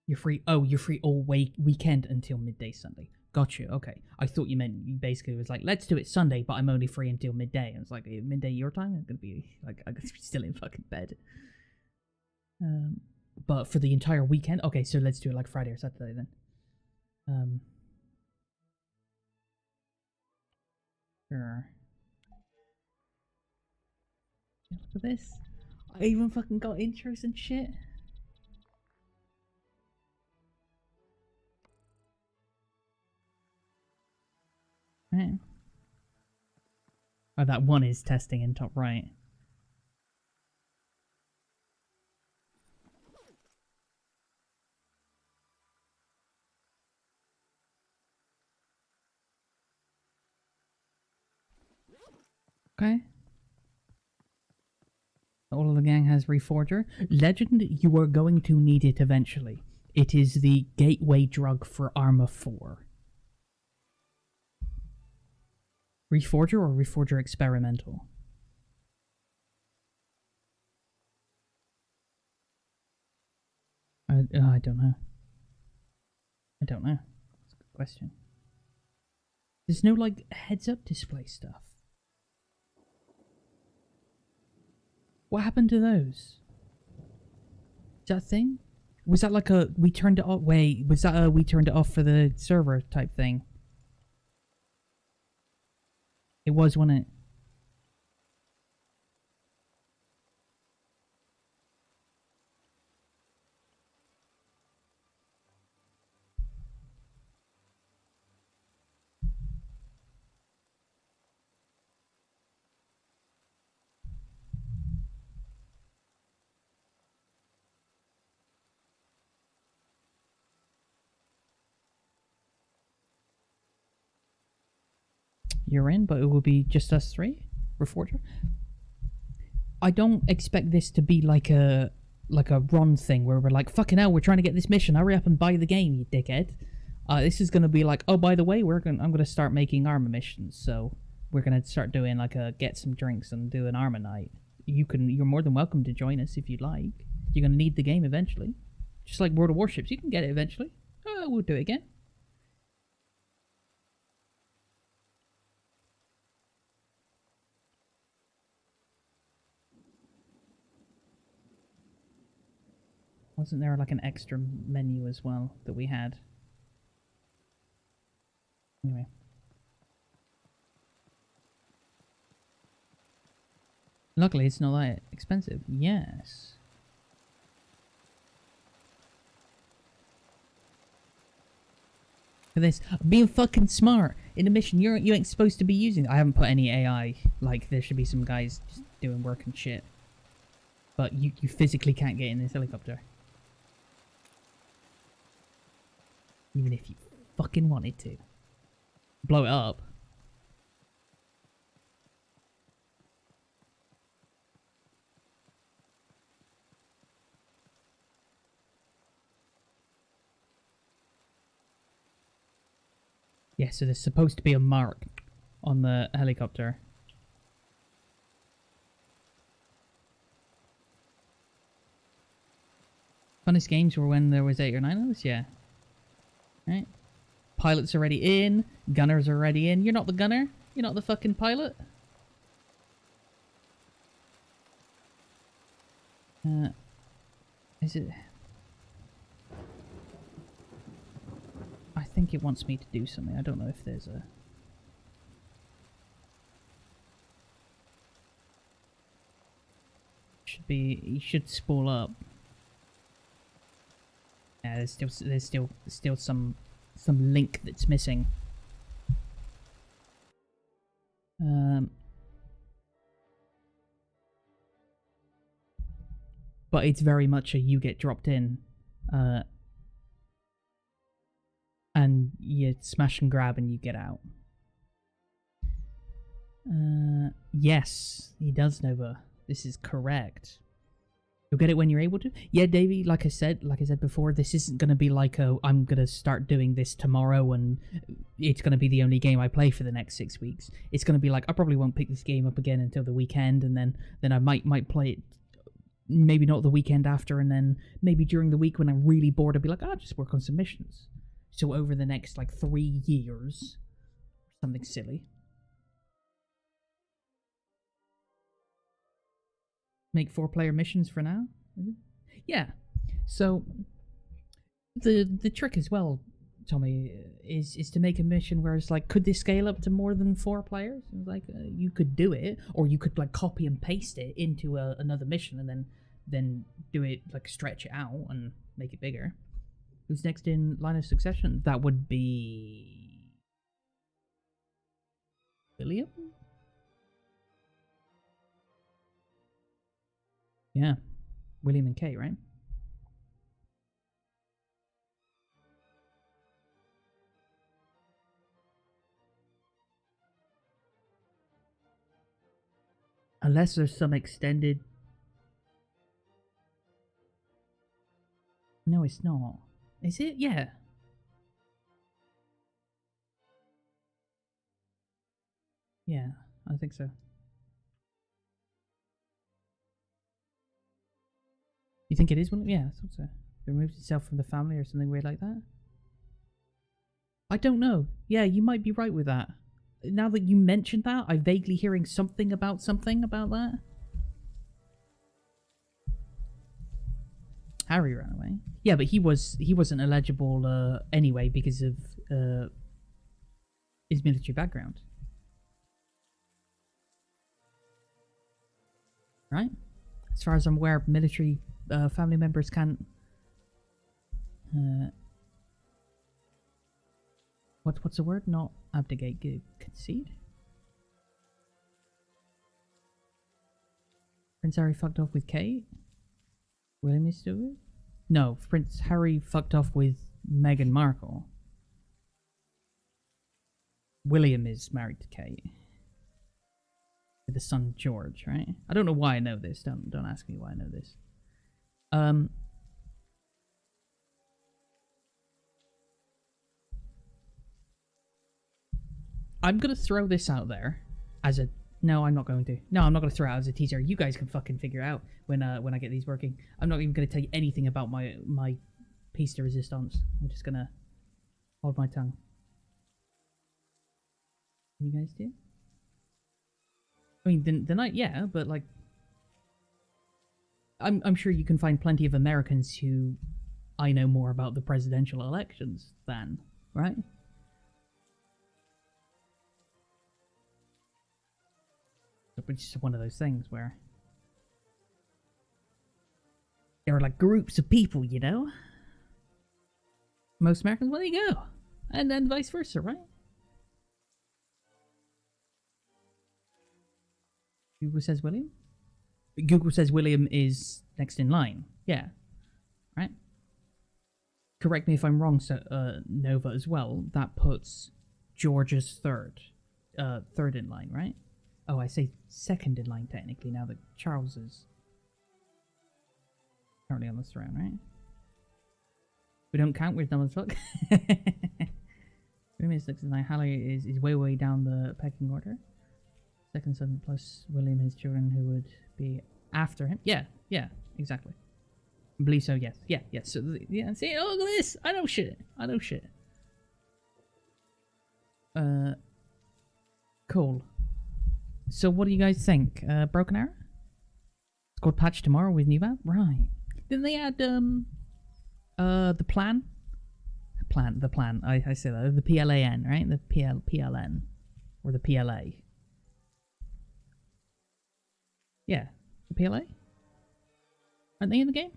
You're free. Oh, you're free all weekend until midday Sunday. Got you. Okay. I thought you meant you basically was like, let's do it Sunday, but I'm only free until midday. And it's like, midday your time? I'm gonna be like, I'm gonna be still in fucking bed. But for the entire weekend, okay. So let's do it like Friday or Saturday then. Sure. Look at this. I even fucking got intros and shit. Right. Oh, that one is testing in top right. Okay. All of the gang has Reforger. Legend, you are going to need it eventually. It is the gateway drug for Arma 4. Reforger or Reforger Experimental? I don't know. I don't know. That's a good question. There's no, like, heads-up display stuff. What happened to those? Is that a thing? Was that like a we turned it off? Wait, was that a we turned it off for the server type thing? It was, wasn't it? You're in, but it will be just us three? Reforger? I don't expect this to be like a run thing where we're like, fucking hell, we're trying to get this mission, hurry up and buy the game, you dickhead. This is gonna be like, oh, by the way, I'm gonna start making Arma missions, so we're gonna start doing like a get some drinks and do an Arma night. You're more than welcome to join us if you'd like. You're gonna need the game eventually. Just like World of Warships, you can get it eventually. We'll do it again. Wasn't there like an extra menu as well that we had? Anyway. Luckily, it's not that expensive. Yes. For this, being fucking smart in a mission you ain't supposed to be using. I haven't put any AI. Like, there should be some guys just doing work and shit. But you physically can't get in this helicopter. Even if you fucking wanted to. Blow it up. Yeah, so there's supposed to be a mark on the helicopter. Funnest games were when there was 8 or 9 of us, yeah. Right. Pilot's already in. Gunner's already in. You're not the gunner? You're not the fucking pilot? Is it... I think it wants me to do something. I don't know if there's a... Should be... You should spool up. Yeah, there's still some link that's missing. But it's very much a you get dropped in, and you smash and grab and you get out. Yes, he does, Nova. This is correct. You'll get it when you're able to. Yeah, Davey, like I said before, this isn't going to be like I'm going to start doing this tomorrow and it's going to be the only game I play for the next 6 weeks. It's going to be like, I probably won't pick this game up again until the weekend, and then I might play it, maybe not the weekend after, and then maybe during the week when I'm really bored, I'll be like, I'll just work on some missions. So over the next, like, 3 years, something silly. Make 4-player missions for now? Yeah. So the trick as well, Tommy, is to make a mission where it's like, could this scale up to more than 4 players? Like, you could do it, or you could like copy and paste it into another mission and then do it, like stretch it out and make it bigger. Who's next in line of succession? That would be William? Yeah, William and Kate, right? Unless there's some extended... No, it's not. Is it? Yeah. Yeah, I think so. You think it is one? Yeah, I thought so. It removes itself from the family or something weird like that? I don't know. Yeah, you might be right with that. Now that you mentioned that, I'm vaguely hearing something about that. Harry ran away. Yeah, but he wasn't eligible anyway because of his military background. Right? As far as I'm aware, military family members can't. What's the word? Not abdicate, concede. Prince Harry fucked off with Kate. William is still with? No, Prince Harry fucked off with Meghan Markle. William is married to Kate. With the son George, right? I don't know why I know this. Don't ask me why I know this. I'm gonna throw this out there as a no. I'm not going to. No, I'm not gonna throw it out as a teaser. You guys can fucking figure it out when I get these working. I'm not even gonna tell you anything about my piece de resistance. I'm just gonna hold my tongue. You guys do? I mean, the night, yeah, but like, I'm sure you can find plenty of Americans who I know more about the presidential elections than, right? It's just one of those things where there are like groups of people, you know? Most Americans, well, there you go. And then vice versa, right? Google says William? Google says William is next in line. Yeah. Right? Correct me if I'm wrong, Nova, as well. That puts George's third. Third in line, right? Oh, I say second in line technically now that Charles is currently on the throne, right? We don't count, we're dumb as fuck. William is next in line. Harry is way down the pecking order. Second son plus William, his children who would be after him. Yeah, exactly. I believe so, yes. Yeah. So, yeah, see, oh, look at this! I know shit. Cool. So what do you guys think? Broken Arrow? It's called patch tomorrow with new map? Right. Didn't they add, the plan? The plan. I say that. The PLAN, right? The PLN. Or the PLA. Yeah. The PLA? Aren't they in the game?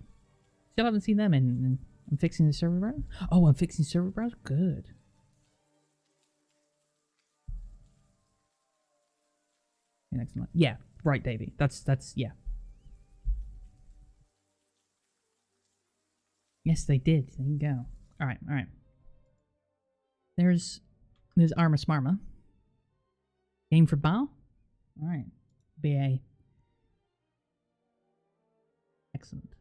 Still haven't seen them in I'm fixing the server browser? Oh, I'm fixing the server browser? Good. Next line. Yeah, right, Davey. That's yeah. Yes, they did. There you go. Alright. There's Arma Smarma. Game for Bao? Alright. BA. Excellent.